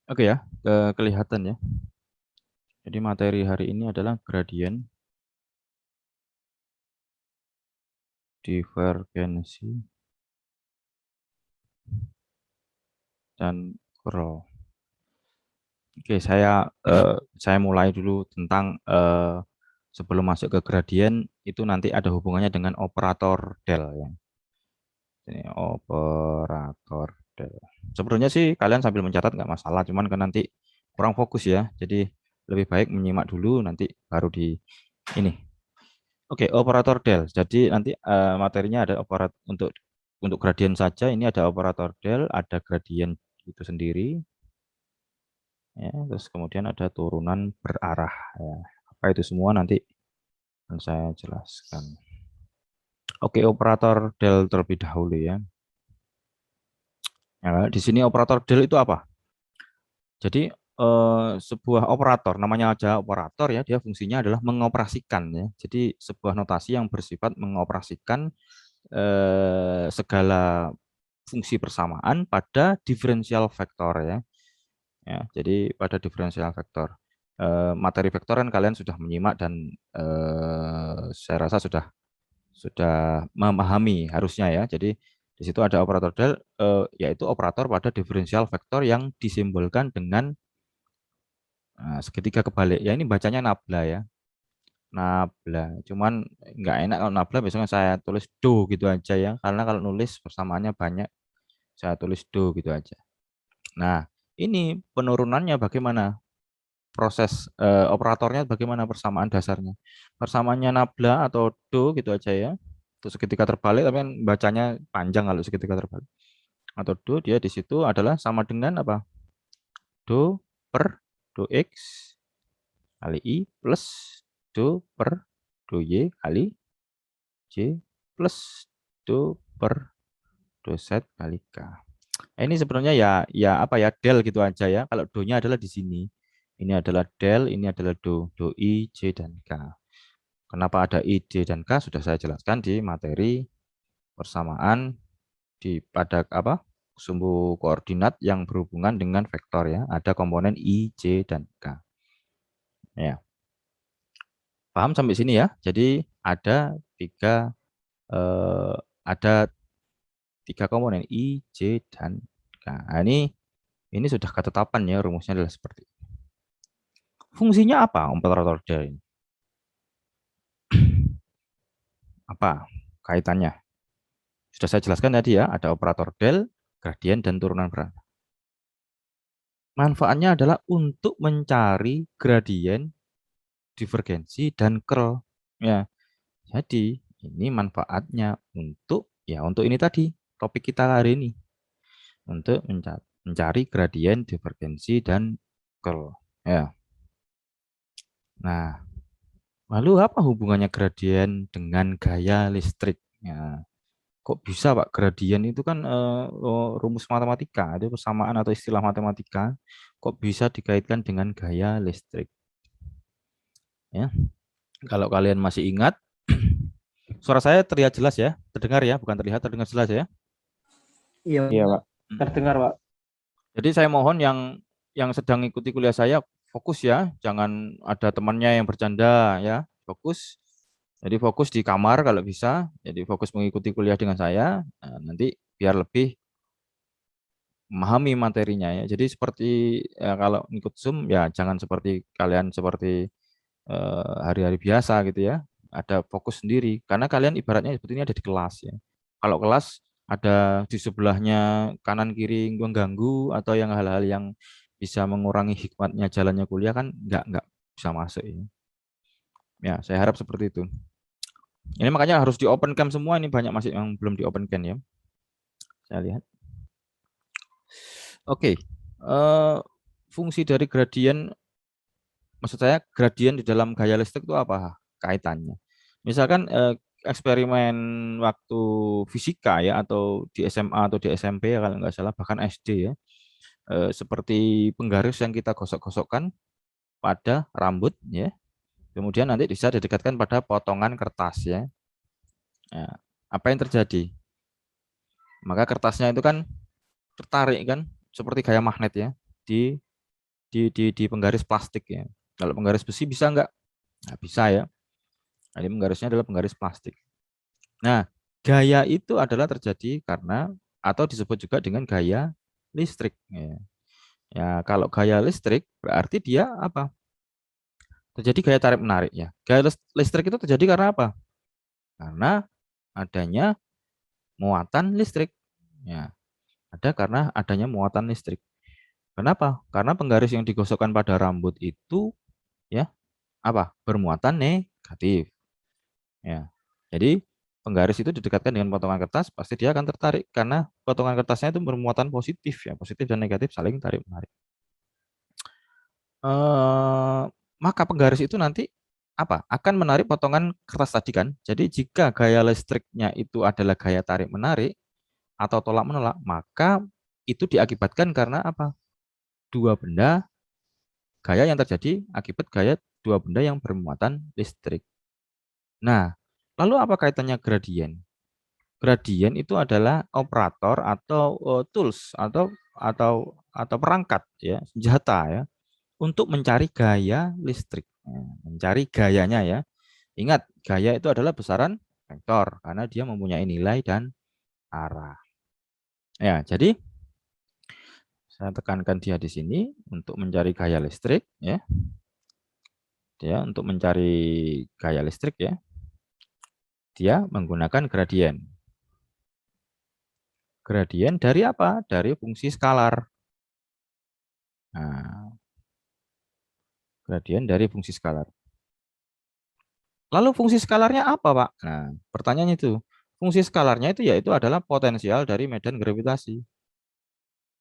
Oke ya, kelihatan ya. Jadi materi hari ini adalah gradien, divergensi, dan curl. Oke, saya mulai dulu tentang sebelum masuk ke gradien itu nanti ada hubungannya dengan operator del ya. Ini operator del. Sebenarnya sih kalian sambil mencatat nggak masalah, cuman kan nanti kurang fokus ya. Jadi lebih baik menyimak dulu nanti baru di ini. Oke, operator del. Jadi nanti materinya ada untuk gradien saja. Ini ada operator del, ada gradien itu sendiri. Ya, terus kemudian ada turunan berarah. Ya. Apa itu semua nanti akan saya jelaskan. Oke, operator del terlebih dahulu ya. Ya, di sini operator del itu apa? Jadi sebuah operator, namanya aja operator ya, dia fungsinya adalah mengoperasikan ya. Jadi sebuah notasi yang bersifat mengoperasikan segala fungsi persamaan pada diferensial vektor ya. Ya, jadi pada diferensial vektor. Materi vektor kan kalian sudah menyimak dan saya rasa sudah memahami harusnya ya. Jadi di situ ada operator del, yaitu operator pada diferensial vektor yang disimbolkan dengan segitiga kebalik. Ya ini bacanya nabla ya. Nabla. Cuman nggak enak kalau nabla biasanya saya tulis do gitu aja ya. Karena kalau nulis persamaannya banyak, saya tulis do gitu aja. Nah, ini penurunannya bagaimana? Proses operatornya bagaimana persamaan dasarnya? Persamaannya nabla atau do gitu aja ya. Terus segitiga terbalik tapi kan bacanya panjang kalau segitiga terbalik. Atau do dia di situ adalah sama dengan apa? Do per do x kali i plus do per do y kali j plus do per do z kali k. Ini sebenarnya ya apa ya del gitu aja ya. Kalau do-nya adalah di sini. Ini adalah del, ini adalah do, do i, j dan k. Kenapa ada i, j dan k sudah saya jelaskan di materi persamaan pada apa? Sumbu koordinat yang berhubungan dengan vektor ya. Ada komponen i, j dan k. Ya. Paham sampai sini ya? Jadi eh, ada tiga komponen i, j dan k. Nah, ini sudah ketetapan ya, rumusnya adalah seperti ini. Fungsinya apa operator del ini? Apa kaitannya? Sudah saya jelaskan tadi ya, ada operator del, gradien, dan turunan berada. Manfaatnya adalah untuk mencari gradien, divergensi, dan curl. Ya, jadi ini manfaatnya untuk ini tadi topik kita hari ini untuk mencari gradien, divergensi, dan curl. Ya. Nah, lalu apa hubungannya gradien dengan gaya listrik? Ya, kok bisa Pak gradien itu kan rumus matematika, itu persamaan atau istilah matematika, kok bisa dikaitkan dengan gaya listrik? Ya, kalau kalian masih ingat, suara saya terlihat jelas ya, terdengar ya, bukan terlihat, terdengar jelas ya. Iya, Iya, Pak. terdengar, Pak. Jadi saya mohon yang sedang ikuti kuliah saya fokus ya, jangan ada temannya yang bercanda ya, fokus. Jadi fokus di kamar kalau bisa, jadi fokus mengikuti kuliah dengan saya. Nah, nanti biar lebih memahami materinya ya. Jadi seperti kalau ikut Zoom ya jangan seperti kalian seperti hari-hari biasa gitu ya. Ada fokus sendiri karena kalian ibaratnya seperti ini ada di kelas ya. Kalau kelas ada di sebelahnya kanan kiri mengganggu atau yang hal-hal yang bisa mengurangi hikmatnya jalannya kuliah kan nggak bisa masuk ya. Ya, saya harap seperti itu. Ini makanya harus di open cam semua, ini banyak masih yang belum di open cam ya. Saya lihat. Oke. Fungsi dari gradien, maksud saya gradien di dalam gaya listrik itu apa kaitannya? Misalkan eksperimen waktu fisika ya atau di SMA atau di SMP ya kalau nggak salah bahkan SD ya. Seperti penggaris yang kita gosok-gosokkan pada rambut ya. Kemudian nanti bisa didekatkan pada potongan kertas ya. Nah, apa yang terjadi? maka kertasnya itu kan tertarik kan seperti gaya magnet ya di di penggaris plastik ya. Kalau penggaris besi bisa nggak? Nah, bisa ya. Nah, ini penggarisnya adalah penggaris plastik. Nah, gaya itu adalah terjadi karena atau disebut juga dengan gaya listrik. Ya, ya kalau gaya listrik berarti dia apa? Terjadi gaya tarik menarik ya. Gaya listrik itu terjadi karena apa? Karena adanya muatan listrik. Ya, ada karena adanya muatan listrik. Kenapa? Karena penggaris yang digosokkan pada rambut itu ya apa? Bermuatan negatif. Ya. Jadi penggaris itu didekatkan dengan potongan kertas, pasti dia akan tertarik karena potongan kertasnya itu bermuatan positif ya, positif dan negatif saling tarik menarik. Eh, maka penggaris itu nanti apa? Akan menarik potongan kertas tadi kan. Jadi jika gaya listriknya itu adalah gaya tarik menarik atau tolak menolak, maka itu diakibatkan karena apa? Dua benda gaya yang terjadi akibat gaya dua benda yang bermuatan listrik. Nah, lalu apa kaitannya gradien? Gradien itu adalah operator atau tools atau perangkat ya, senjata ya untuk mencari gaya listrik. Nah, mencari gayanya ya. Ingat, gaya itu adalah besaran vektor karena dia mempunyai nilai dan arah. Ya, jadi saya tekankan dia di sini untuk mencari gaya listrik ya. Dia untuk mencari gaya listrik ya. Dia menggunakan gradien. Gradien dari apa? Dari fungsi skalar. Nah, gradien dari fungsi skalar. Lalu fungsi skalarnya apa, Pak? Nah, pertanyaannya itu. Fungsi skalarnya itu yaitu adalah potensial dari medan gravitasi.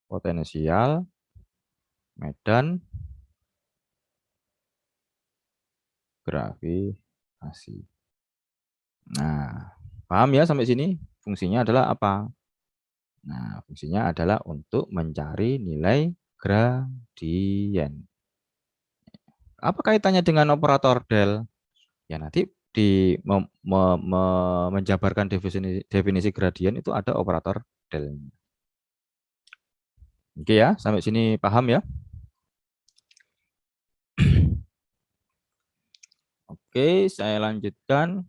Potensial medan gravitasi. Nah, paham ya sampai sini? Fungsinya adalah apa? Nah, fungsinya adalah untuk mencari nilai gradien. Apa kaitannya dengan operator del? Ya nanti di menjabarkan definisi gradien itu ada operator del. Oke ya, sampai sini paham ya? Oke, saya lanjutkan.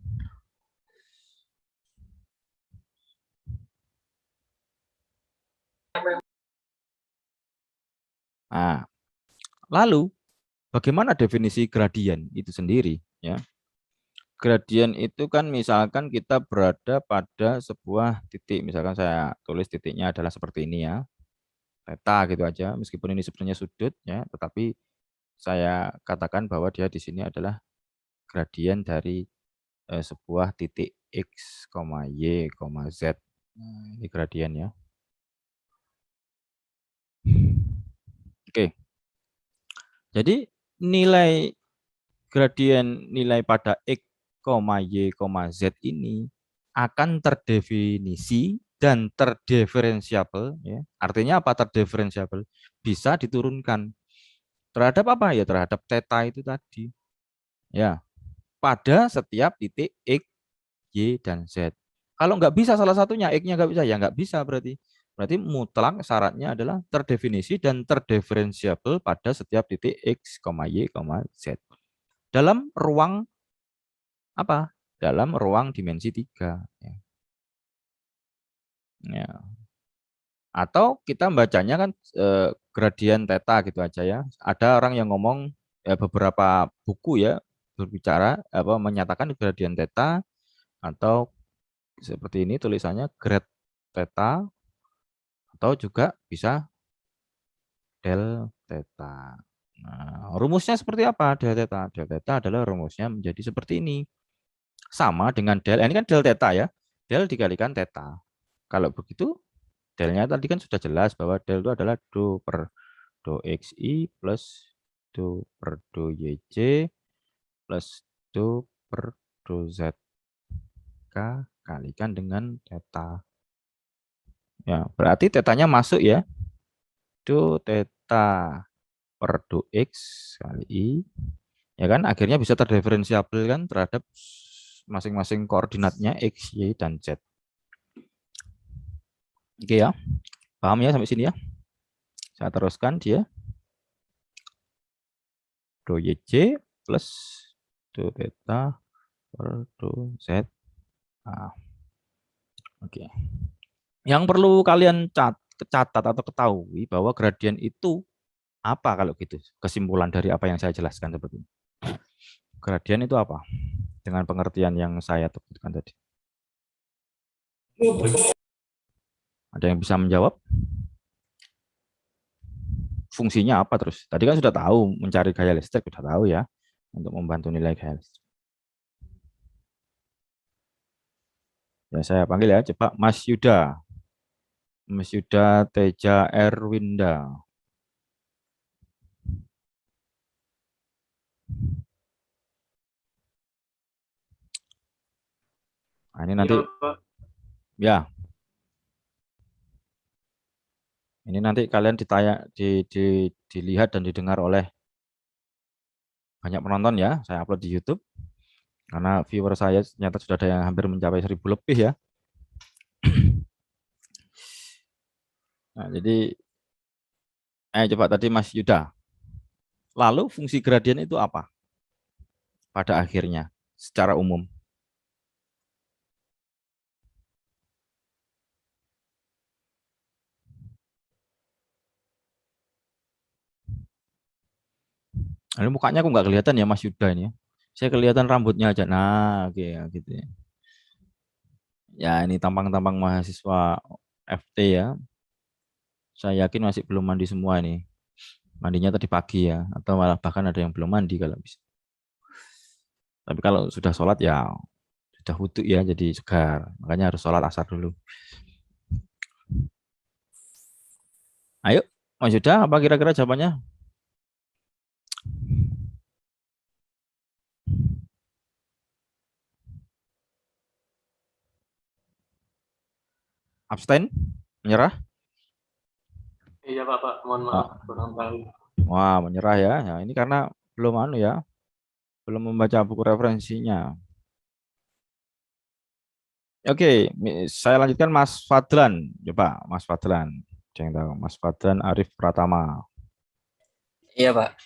Nah, lalu bagaimana definisi gradien itu sendiri ya? Gradien itu kan misalkan kita berada pada sebuah titik, misalkan saya tulis titiknya adalah seperti ini ya, theta gitu aja, meskipun ini sebenarnya sudut ya, tetapi saya katakan bahwa dia di sini adalah gradien dari sebuah titik x, y, z. Nah, ini gradien ya. Oke, jadi nilai gradien nilai pada x, y, z ini akan terdefinisi dan terdiferensiabel ya. Artinya apa terdiferensiabel? Bisa diturunkan terhadap apa ya? Terhadap theta itu tadi. Ya, pada setiap titik x, y, dan z. Kalau nggak bisa salah satunya, x-nya nggak bisa, ya nggak bisa berarti. Berarti mutlak syaratnya adalah terdefinisi dan terdiferensiabel pada setiap titik x, y, z. Dalam ruang apa? Dalam ruang dimensi 3. Ya. Ya. Atau kita bacanya kan gradien theta gitu aja ya. Ada orang yang ngomong beberapa buku ya berbicara apa menyatakan gradien theta atau seperti ini tulisannya grad theta atau juga bisa del theta. Nah, rumusnya seperti apa del theta? Del theta adalah rumusnya menjadi seperti ini. Sama dengan del, ini kan del theta ya. Del dikalikan theta. Kalau begitu delnya tadi kan sudah jelas bahwa del itu adalah do per do xi plus do per do yj plus do per do zk kalikan dengan theta. Ya, berarti tetanya masuk ya. Do theta per do x kali i. Ya kan, akhirnya bisa terdiferensiabel kan terhadap masing-masing koordinatnya x, y, dan z. Oke ya, paham ya sampai sini ya? Saya teruskan dia. Do YC plus do theta per do Z. Nah, oke. Yang perlu kalian catat atau ketahui bahwa gradien itu apa kalau gitu? Kesimpulan dari apa yang saya jelaskan seperti ini. Gradien itu apa? Dengan pengertian yang saya sebutkan tadi. Ada yang bisa menjawab? Fungsinya apa terus? Tadi kan sudah tahu mencari gaya listrik, sudah tahu ya, untuk membantu nilai gaya listrik. Ya saya panggil ya, coba Mas Yuda. Mas Yuda Teja Erwinda. Nah, ini nanti ya, ini nanti kalian dilihat dan didengar oleh banyak penonton ya. Saya upload di YouTube karena viewer saya ternyata sudah ada yang hampir mencapai 1000 lebih ya. Nah, jadi coba tadi Mas Yuda. Lalu fungsi gradien itu apa pada akhirnya secara umum? Ini mukanya aku nggak kelihatan ya Mas Yuda ini ya. Saya kelihatan rambutnya aja. Nah, oke ya, gitu ya. Ya, ini tampang-tampang mahasiswa FT ya. Saya yakin masih belum mandi semua ini. Mandinya tadi pagi ya, atau malah bahkan ada yang belum mandi kalau bisa. Tapi kalau sudah sholat ya sudah wudhu ya, jadi segar. Makanya harus sholat asar dulu. Ayo, Mas Yuda, apa kira-kira jawabannya? Abstain? Menyerah? Iya Pak, mohon maaf Ah, kurang tahu. wah, menyerah ya. Ya, ini karena belum ya, belum membaca buku referensinya. Oke, saya lanjutkan Mas Fadlan. Coba Mas Fadlan. Yang tahu Mas Fadlan Arif Pratama. Iya Pak,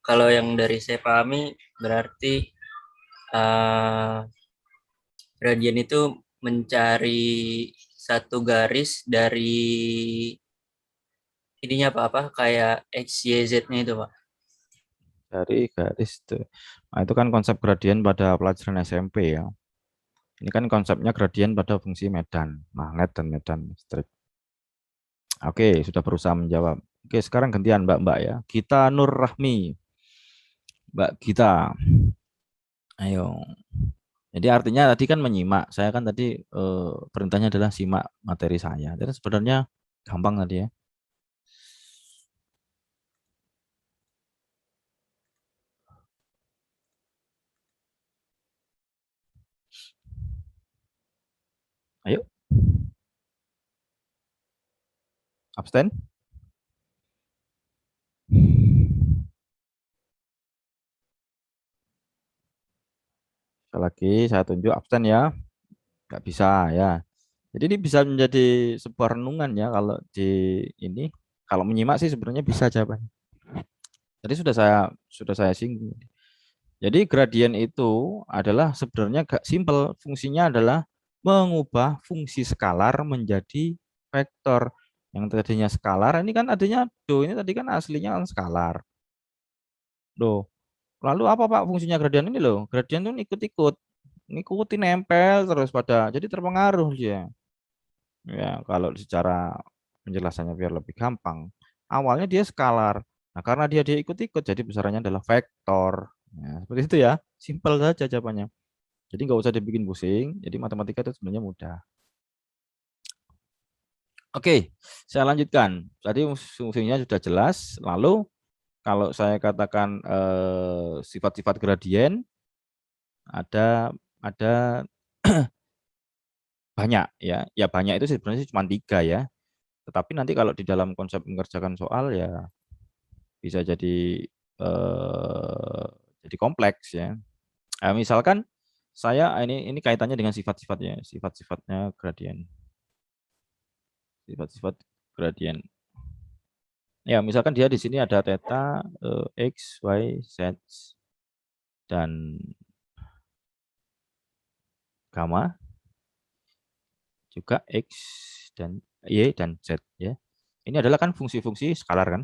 kalau yang dari saya pahami berarti gradien itu mencari satu garis dari ininya apa kayak X, Y, Z-nya itu Pak. Dari garis itu. Nah, itu kan konsep gradien pada pelajaran SMP ya. Ini kan konsepnya gradien pada fungsi medan, magnet dan medan listrik. Oke, sudah berusaha menjawab. Oke, sekarang gantian Mbak-mbak ya. Gita Nur Rahmi. Mbak Gita, ayo. Jadi artinya tadi kan menyimak. Saya kan tadi perintahnya adalah simak materi saya. Jadi sebenarnya gampang tadi ya. Ayo, abstain. Sekali lagi saya tunjuk abstain ya. Nggak bisa ya. Jadi ini bisa menjadi sebuah renungan ya kalau di ini. Kalau menyimak sih sebenarnya bisa jawabannya. Tadi sudah saya singgung. Jadi gradien itu adalah sebenarnya gak simpel. Fungsinya adalah mengubah fungsi skalar menjadi vektor. Yang tadinya skalar, ini kan adanya do, ini tadi kan aslinya kan skalar. Do. Lalu apa Pak fungsinya gradien ini loh? Gradien itu ikut-ikut. Ngikuti nempel terus pada, jadi terpengaruh dia. Ya, kalau secara penjelasannya biar lebih gampang. Awalnya dia skalar. Nah, karena dia ikut-ikut, jadi besarannya adalah vektor. Nah, seperti itu ya. Simpel saja jawabannya. Jadi nggak usah dibikin pusing. Jadi matematika itu sebenarnya mudah. Oke, saya lanjutkan. Tadi fungsinya sudah jelas. Lalu kalau saya katakan sifat-sifat gradien ada banyak ya. Ya banyak itu sebenarnya cuma 3 ya. Tetapi nanti kalau di dalam konsep mengerjakan soal ya bisa jadi kompleks ya. Misalkan saya ini kaitannya dengan sifat-sifatnya, sifat-sifatnya gradien. Sifat-sifat gradien. Ya, misalkan dia di sini ada theta, x, y, z, dan gamma, juga x dan y dan z ya. Ini adalah kan fungsi-fungsi skalar kan.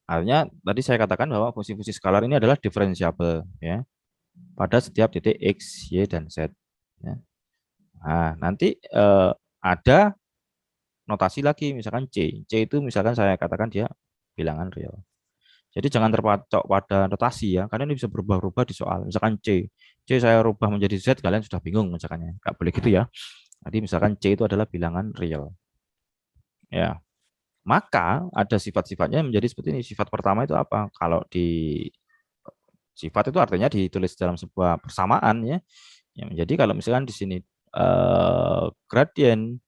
Artinya tadi saya katakan bahwa fungsi-fungsi skalar ini adalah diferensiabel ya pada setiap titik x, y, dan z. Ya. Nah, nanti ada notasi lagi, misalkan C. C itu misalkan saya katakan dia bilangan real. Jadi jangan terpatok pada notasi ya, karena ini bisa berubah-ubah di soal. Misalkan C. C saya rubah menjadi Z, kalian sudah bingung misalkannya. Nggak boleh gitu ya. Jadi misalkan C itu adalah bilangan real. Ya. Maka ada sifat-sifatnya menjadi seperti ini. Sifat pertama itu apa? Kalau di sifat itu artinya ditulis dalam sebuah persamaan ya. Ya, jadi kalau misalkan di sini gradien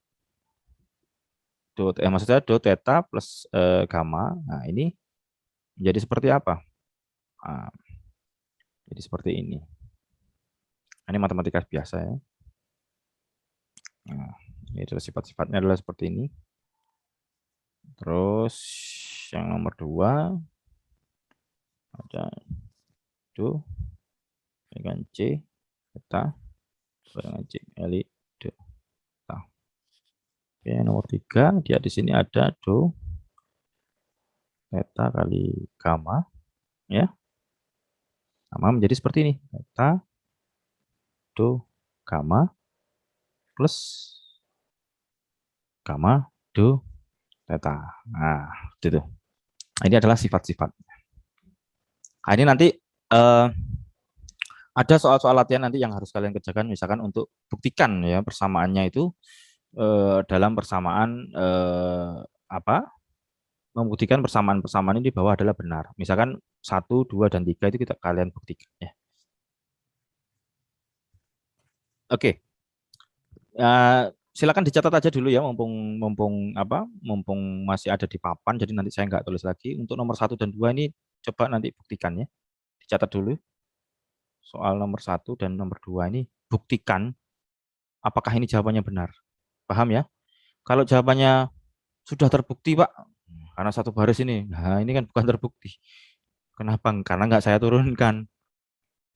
maksudnya do theta plus gamma. Nah, ini menjadi seperti apa? Nah, jadi seperti ini. Ini matematika biasa ya. Nah, ini adalah sifat-sifatnya adalah seperti ini. Terus yang nomor 2 ada do dengan C theta dengan C kali do. Nah. Oke, nomor 3 dia di sini ada do theta kali gamma ya. Sama menjadi seperti ini. Theta do gamma plus gamma do theta. Nah, itu. Ini adalah sifat-sifat. Nah, ini nanti ada soal-soal latihan nanti yang harus kalian kerjakan, misalkan untuk buktikan ya persamaannya itu dalam persamaan apa? Membuktikan persamaan-persamaan ini di bawah adalah benar. Misalkan 1, 2, dan 3 itu kalian buktikan ya. Oke. Silakan dicatat aja dulu ya, mumpung masih ada di papan, jadi nanti saya nggak tulis lagi. Untuk nomor 1 dan 2 ini coba nanti buktikan ya. Dicatat dulu. Soal nomor 1 dan nomor 2 ini buktikan apakah ini jawabannya benar. Paham ya? Kalau jawabannya sudah terbukti, Pak, karena satu baris ini. Nah, ini kan bukan terbukti. Kenapa? Karena nggak saya turunkan.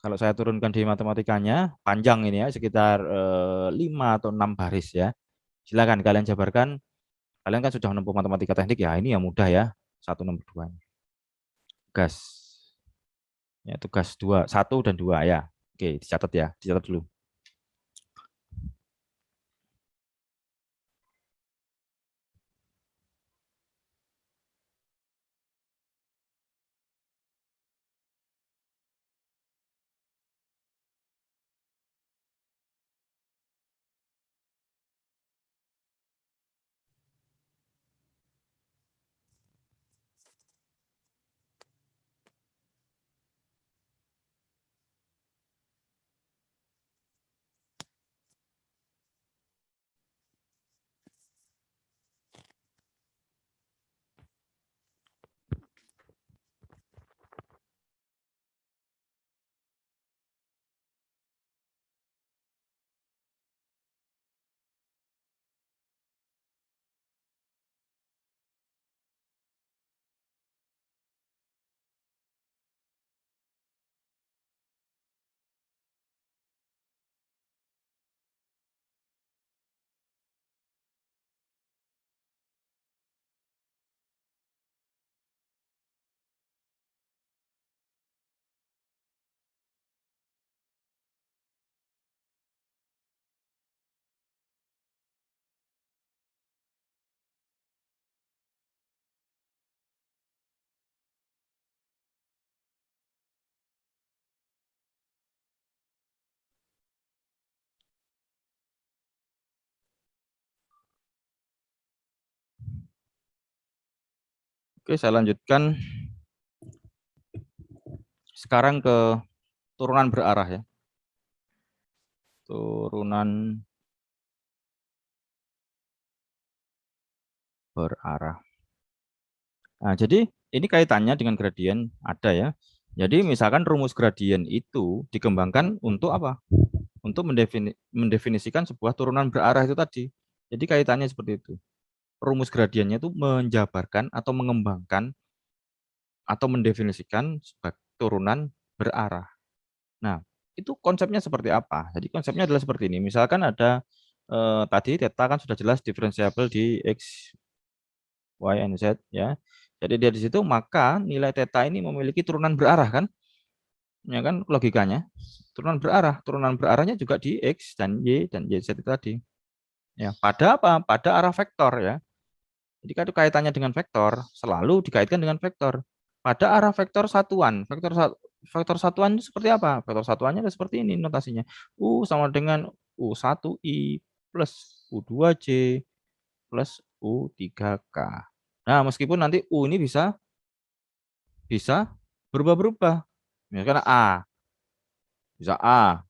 Kalau saya turunkan di matematikanya, panjang ini ya, sekitar 5 atau 6 baris ya. Silakan kalian jabarkan. Kalian kan sudah menempuh matematika teknik ya, ini yang mudah ya. 1 nomor 2. Gas. Ya, tugas 2, 1 dan 2 ya. Oke, dicatat ya, dicatat dulu. Oke, saya lanjutkan. Sekarang ke turunan berarah ya. Turunan berarah. Nah, jadi ini kaitannya dengan gradien ada ya. Jadi misalkan rumus gradien itu dikembangkan untuk apa? Untuk mendefinisikan sebuah turunan berarah itu tadi. Jadi kaitannya seperti itu. rumus gradiennya itu menjabarkan atau mengembangkan atau mendefinisikan sebagai turunan berarah. Nah, itu konsepnya seperti apa? Jadi konsepnya adalah seperti ini. Misalkan ada tadi theta kan sudah jelas diferensiabel di x, y, and z ya. Jadi dari situ maka nilai theta ini memiliki turunan berarah kan? Ya kan logikanya. Turunan berarah. Turunan berarahnya juga di x dan y z itu tadi. Ya, pada apa? Pada arah vektor ya. Jadi kan itu kaitannya dengan vektor, selalu dikaitkan dengan vektor. Pada arah vektor satuan. Vektor satuan itu seperti apa? Vektor satuannya seperti ini notasinya. U sama dengan U1I plus U2J plus U3K. Nah, meskipun nanti U ini bisa berubah-berubah. Misalkan bisa A,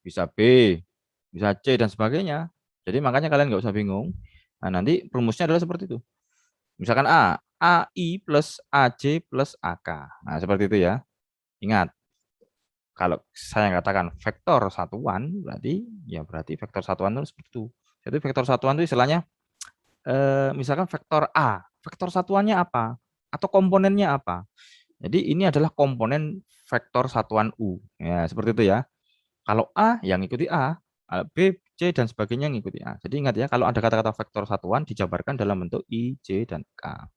bisa B, bisa C dan sebagainya. Jadi makanya kalian nggak usah bingung. Nah, nanti rumusnya adalah seperti itu. Misalkan AI plus AC plus AK. Nah, seperti itu ya. Ingat, kalau saya katakan vektor satuan, berarti vektor satuan itu seperti itu. Jadi vektor satuan itu istilahnya, misalkan vektor A. Vektor satuannya apa? Atau komponennya apa? Jadi ini adalah komponen vektor satuan U. Ya, seperti itu ya. Kalau A yang ngikuti A, B, C, dan sebagainya ngikuti A. Jadi ingat ya, kalau ada kata-kata vektor satuan dijabarkan dalam bentuk I, J, dan K.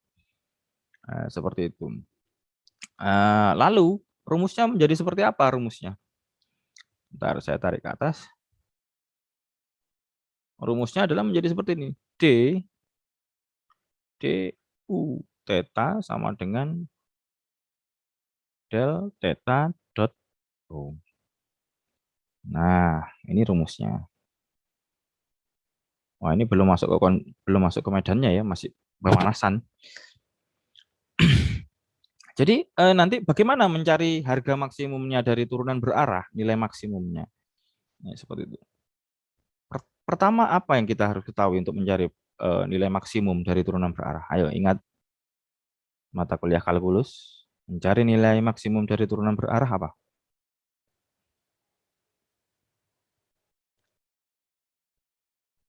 Seperti itu. Lalu rumusnya menjadi seperti apa rumusnya? Bentar, saya tarik ke atas. Rumusnya adalah menjadi seperti ini. Du theta sama dengan del theta dot rho. Nah, ini rumusnya. Wah, ini belum masuk ke medannya ya, masih pemanasan. Jadi nanti bagaimana mencari harga maksimumnya dari turunan berarah, nilai maksimumnya? Nah, seperti itu. Pertama apa yang kita harus ketahui untuk mencari nilai maksimum dari turunan berarah? Ayo ingat mata kuliah kalkulus. Mencari nilai maksimum dari turunan berarah apa?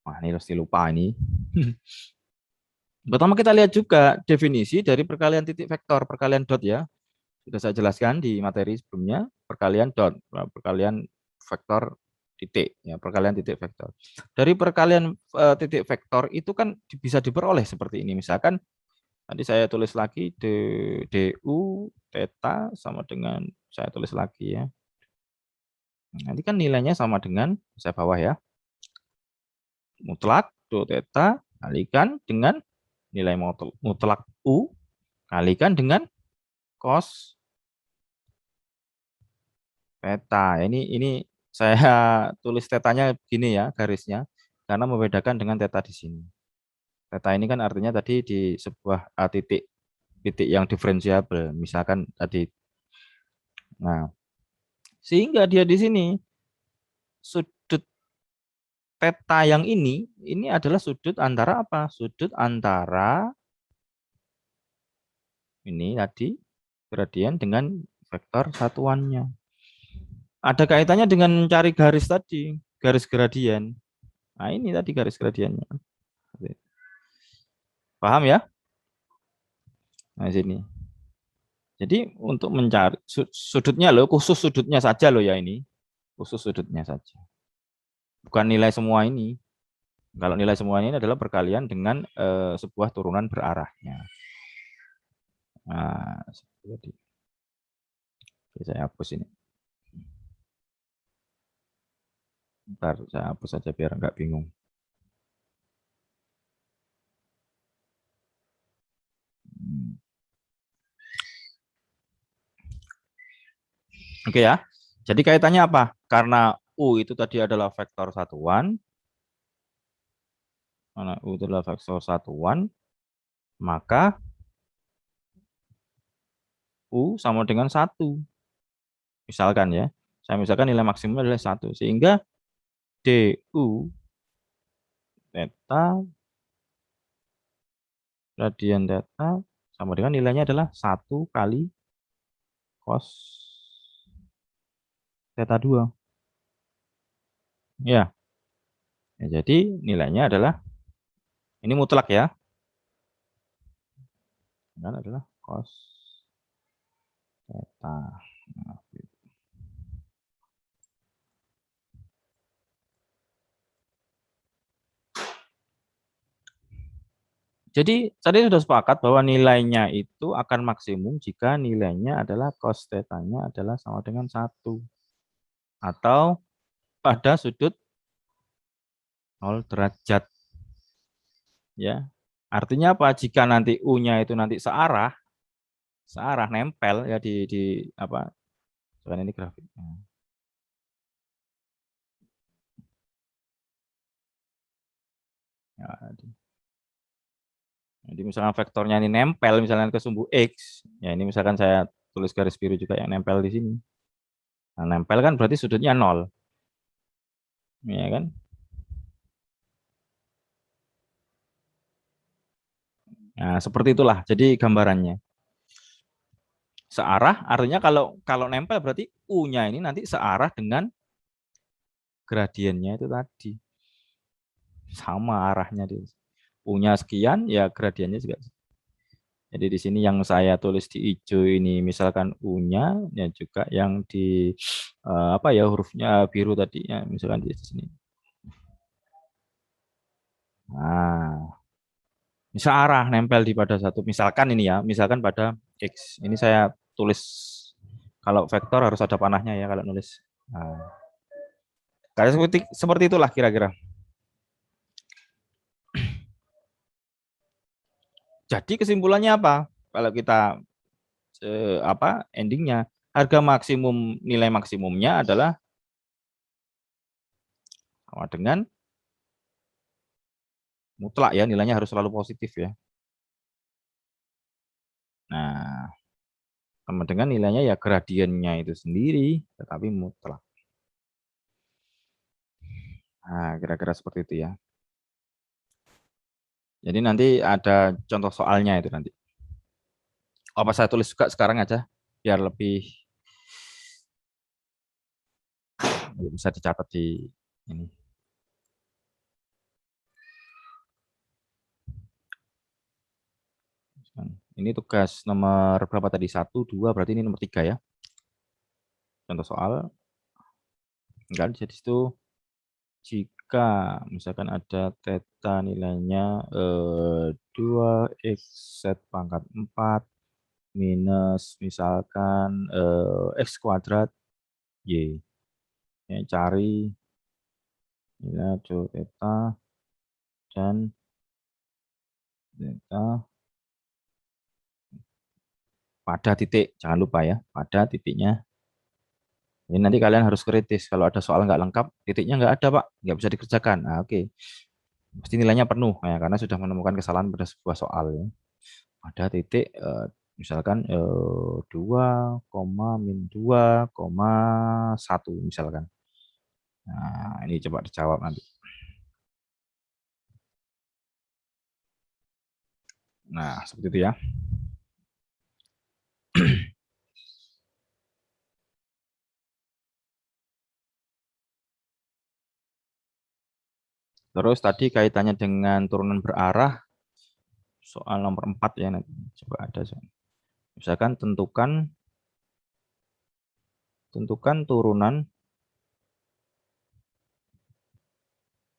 Wah, ini pasti lupa ini. Pertama kita lihat juga definisi dari perkalian titik vektor, perkalian dot ya. Sudah saya jelaskan di materi sebelumnya, perkalian dot, perkalian vektor titik, ya perkalian titik vektor. Dari perkalian titik vektor itu kan bisa diperoleh seperti ini. Misalkan tadi saya tulis lagi du theta sama dengan saya tulis lagi ya. Nanti kan nilainya sama dengan saya bawah ya. Mutlak du theta kalikan dengan nilai mutlak u kalikan dengan cos theta. Ini saya tulis tetanya begini ya garisnya karena membedakan dengan theta di sini. Theta ini kan artinya tadi di sebuah titik yang diferensiabel, misalkan tadi. Nah, sehingga dia di sini sudut theta yang ini adalah sudut antara apa? Sudut antara ini tadi gradien dengan vektor satuannya. Ada kaitannya dengan mencari garis tadi, garis gradien. Nah, ini tadi garis gradiennya. Paham ya? Nah, sini. Jadi untuk mencari sudutnya loh, khusus sudutnya saja loh ya ini. Khusus sudutnya saja. Bukan nilai semua ini. Kalau nilai semua ini adalah perkalian dengan sebuah turunan berarahnya. Nah, seperti Oke, saya hapus ini. Bentar, saya hapus saja biar nggak bingung. Oke ya. Jadi kaitannya apa? Karena U itu tadi adalah vektor satuan. Karena U itu adalah vektor satuan, maka U sama dengan 1. Misalkan ya. Saya misalkan nilai maksimum adalah 1. Sehingga du theta gradien theta sama dengan nilainya adalah 1 kali cos theta 2. Ya. Ya, jadi nilainya adalah Ini mutlak ya. Ini adalah cos theta. Nah, jadi tadi sudah sepakat bahwa nilainya itu akan maksimum jika nilainya adalah cos theta-nya adalah sama dengan 1. Atau pada sudut 0 derajat. Ya. Artinya apa? Jika nanti U-nya itu nanti searah nempel ya di apa? Kan ini grafiknya. Ya, jadi misalkan vektornya ini nempel misalnya ke sumbu X, ya ini misalkan saya tulis garis biru juga yang nempel di sini. Nah, nempel kan berarti sudutnya 0. Ya kan? Nah, seperti itulah jadi gambarannya. Searah artinya kalau nempel berarti U-nya ini nanti searah dengan gradiennya itu tadi. Sama arahnya di U-nya sekian ya gradiennya juga. Jadi di sini yang saya tulis di hijau ini misalkan U-nya ya juga yang di apa ya hurufnya biru tadi ya misalkan di sini. Nah, misal arah nempel di pada satu misalkan ini ya, misalkan pada X. Ini saya tulis kalau vektor harus ada panahnya ya kalau nulis. Nah, kayak seperti itulah kira-kira. Jadi kesimpulannya apa? Kalau kita apa endingnya harga maksimum nilai maksimumnya adalah sama dengan mutlak ya, nilainya harus selalu positif ya. Nah, sama dengan nilainya ya gradiennya itu sendiri tetapi mutlak. Nah, kira-kira seperti itu ya. Jadi nanti ada contoh soalnya itu nanti. Apa saya tulis juga sekarang aja biar lebih bisa dicatat di ini. Ini tugas nomor berapa tadi? 1, 2, berarti ini nomor 3 ya. Contoh soal. Enggak, jadi itu jika misalkan ada theta nilainya 2x z pangkat 4 minus misalkan x kuadrat y. Ya, cari nilai theta dan theta pada titik, jangan lupa ya, pada titiknya. Ini nanti kalian harus kritis, kalau ada soal nggak lengkap, titiknya nggak ada Pak, nggak bisa dikerjakan. Nah, oke. Pasti nilainya penuh, ya, karena sudah menemukan kesalahan pada sebuah soal. Ya. Ada titik, misalkan 2, min 2,1 misalkan. Nah, ini coba dijawab nanti. Nah, seperti itu ya. Terus tadi kaitannya dengan turunan berarah, soal nomor 4 ya, nanti coba ada. Misalkan tentukan turunan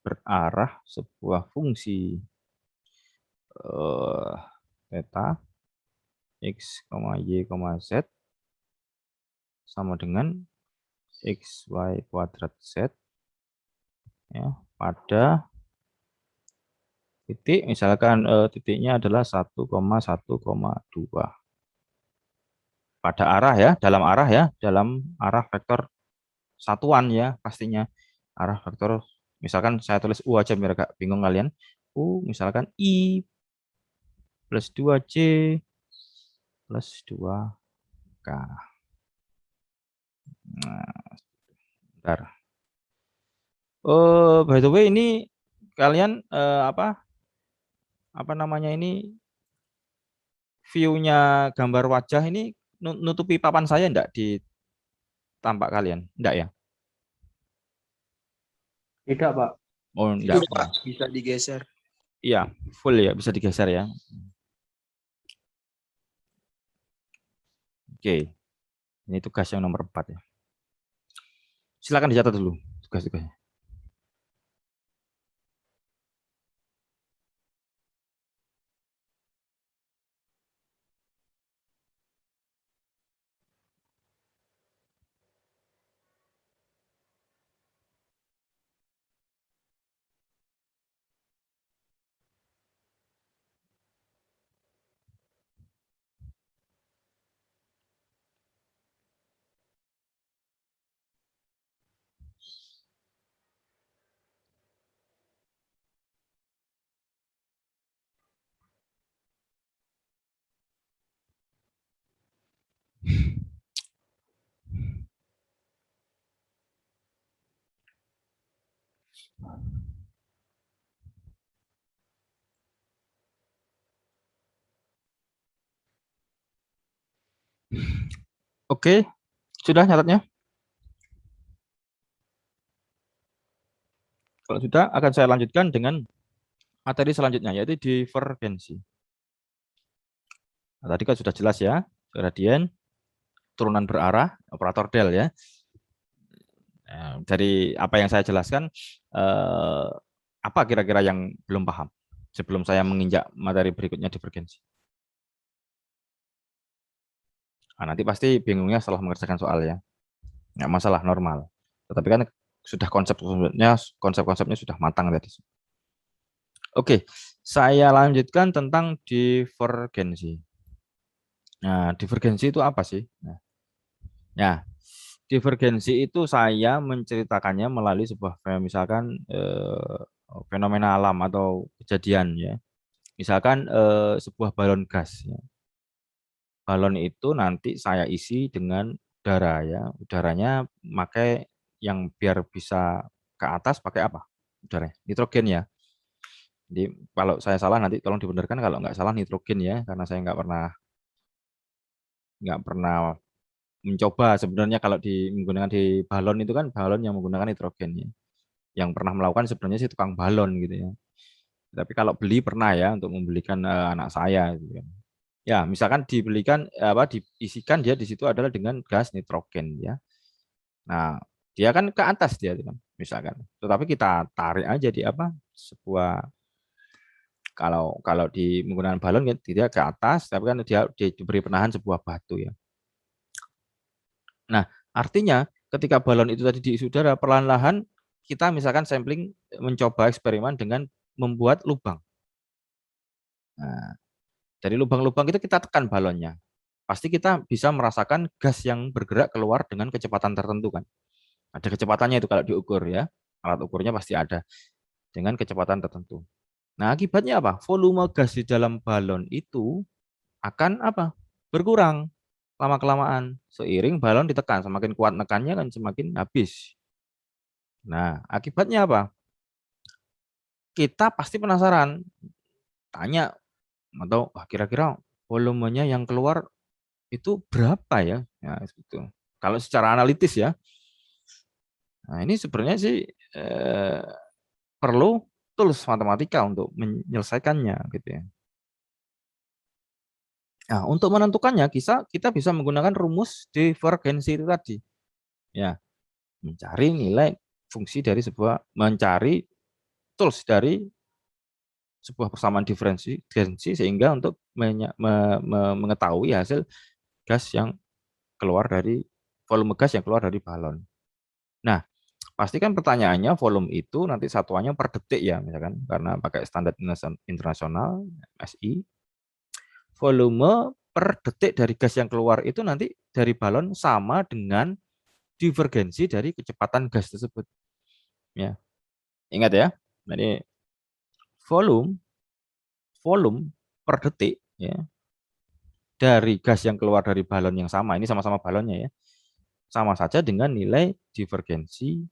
berarah sebuah fungsi theta x, y, z sama dengan x, y kuadrat z ya, pada titik misalkan titiknya adalah 1,2 pada arah ya, dalam arah vektor satuan ya pastinya arah vektor misalkan saya tulis U aja biar agak bingung kalian. U misalkan I plus 2J plus 2K. Nah, bentar. By the way ini kalian apa namanya ini view-nya gambar wajah ini nutupi papan saya enggak di tampak kalian? Enggak ya? Tidak, Pak. Oh, enggak. Tidak, Pak. Bisa digeser. Iya, full ya, bisa digeser ya. Oke, ini tugas yang nomor 4 ya. Silakan dicatat dulu tugas-tugasnya. Oke, sudah nyatatnya? Kalau sudah, akan saya lanjutkan dengan materi selanjutnya, yaitu divergensi. Nah, tadi kan sudah jelas ya, gradien, turunan berarah, operator del ya. Nah, dari apa yang saya jelaskan, apa kira-kira yang belum paham sebelum saya menginjak materi berikutnya divergensi? Nah, nanti pasti bingungnya setelah mengerjakan soal ya. Nggak masalah, normal. Tetapi kan sudah konsep-konsepnya sudah matang tadi. Oke, saya lanjutkan tentang divergensi. Nah, divergensi itu apa sih? Nah, ya, divergensi itu saya menceritakannya melalui sebuah misalkan fenomena alam atau kejadian ya. Misalkan sebuah balon gas ya. Balon itu nanti saya isi dengan udara ya. Udaranya pakai yang biar bisa ke atas pakai apa? Udara, nitrogen ya. Jadi kalau saya salah nanti tolong dibenarkan, kalau nggak salah nitrogen ya, karena saya nggak pernah mencoba sebenarnya kalau menggunakan di balon itu kan balon yang menggunakan nitrogen ya. Yang pernah melakukan sebenarnya sih tukang balon gitu ya. Tapi kalau beli pernah ya untuk membelikan anak saya gitu kan. Ya, misalkan dibelikan diisikan dia di situ adalah dengan gas nitrogen ya. Nah, dia kan ke atas dia kan misalkan. Tetapi kita tarik aja di sebuah kalau kalau di menggunakan balon kan dia ke atas tapi kan dia diberi penahan sebuah batu ya. Nah, artinya ketika balon itu tadi diisi udara perlahan-lahan kita misalkan sampling mencoba eksperimen dengan membuat lubang. Nah, dari lubang-lubang itu kita tekan balonnya. Pasti kita bisa merasakan gas yang bergerak keluar dengan kecepatan tertentu kan. Ada kecepatannya itu kalau diukur ya. Alat ukurnya pasti ada dengan kecepatan tertentu. Nah, akibatnya apa? Volume gas di dalam balon itu akan berkurang lama-kelamaan. Seiring balon ditekan, semakin kuat nekannya kan semakin habis. Nah, akibatnya apa? Kita pasti penasaran, tanya atau kira-kira volumenya yang keluar itu berapa ya? Nah, itu. Kalau secara analitis ya. Nah, ini sebenarnya sih eh, perlu tools matematika untuk menyelesaikannya gitu ya. Nah, untuk menentukannya kita bisa menggunakan rumus divergensi itu tadi. Ya, mencari nilai fungsi dari mencari tools dari sebuah persamaan diferensi sehingga untuk mengetahui hasil gas yang keluar dari volume gas yang keluar dari balon. Nah, pastikan pertanyaannya volume itu nanti satuannya per detik ya, misalkan karena pakai standar internasional SI. Volume per detik dari gas yang keluar itu nanti dari balon sama dengan divergensi dari kecepatan gas tersebut. Ya, ingat ya. Jadi volume volume per detik ya dari gas yang keluar dari balon yang sama, ini sama-sama balonnya ya, sama saja dengan nilai divergensi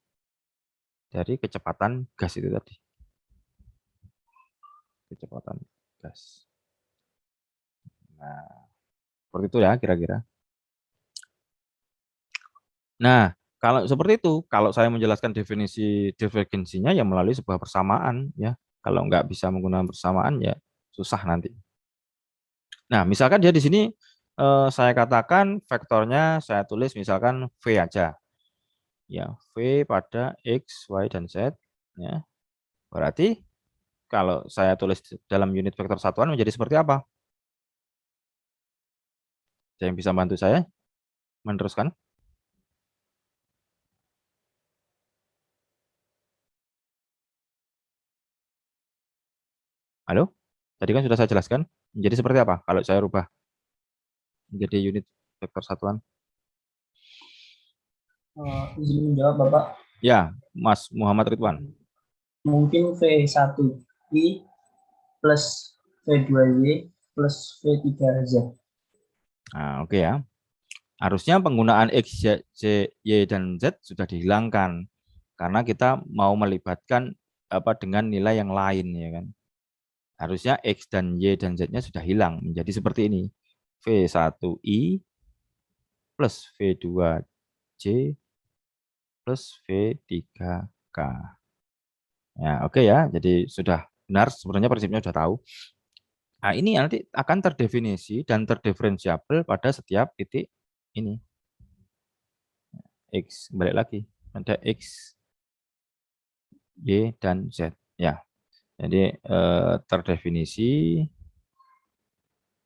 dari kecepatan gas itu tadi. Kecepatan gas. Nah, seperti itu ya kira-kira. Nah, kalau seperti itu, kalau saya menjelaskan definisi divergensinya ya melalui sebuah persamaan ya. Kalau nggak bisa menggunakan persamaan ya susah nanti. Nah, misalkan dia di sini saya katakan vektornya saya tulis misalkan V aja. Ya, V pada X, Y, dan Z. Ya. Berarti kalau saya tulis dalam unit vektor satuan menjadi seperti apa? Ada yang bisa bantu saya meneruskan? Halo? Tadi kan sudah saya jelaskan. Menjadi seperti apa kalau saya rubah menjadi unit vektor satuan? Izin menjawab Bapak. Ya, Mas Muhammad Ridwan. Mungkin V1I plus V2Y plus V3Z. Nah, oke ya. Harusnya penggunaan X, Y, dan Z sudah dihilangkan karena kita mau melibatkan apa dengan nilai yang lain ya kan. Harusnya X dan Y dan Z-nya sudah hilang menjadi seperti ini. V1I plus V2J plus V3K. Ya, oke ya. Jadi sudah benar sebenarnya prinsipnya sudah tahu. Nah, ini nanti akan terdefinisi dan terdiferensiabel pada setiap titik ini. X, balik lagi. Ada X, Y, dan Z. Ya, jadi terdefinisi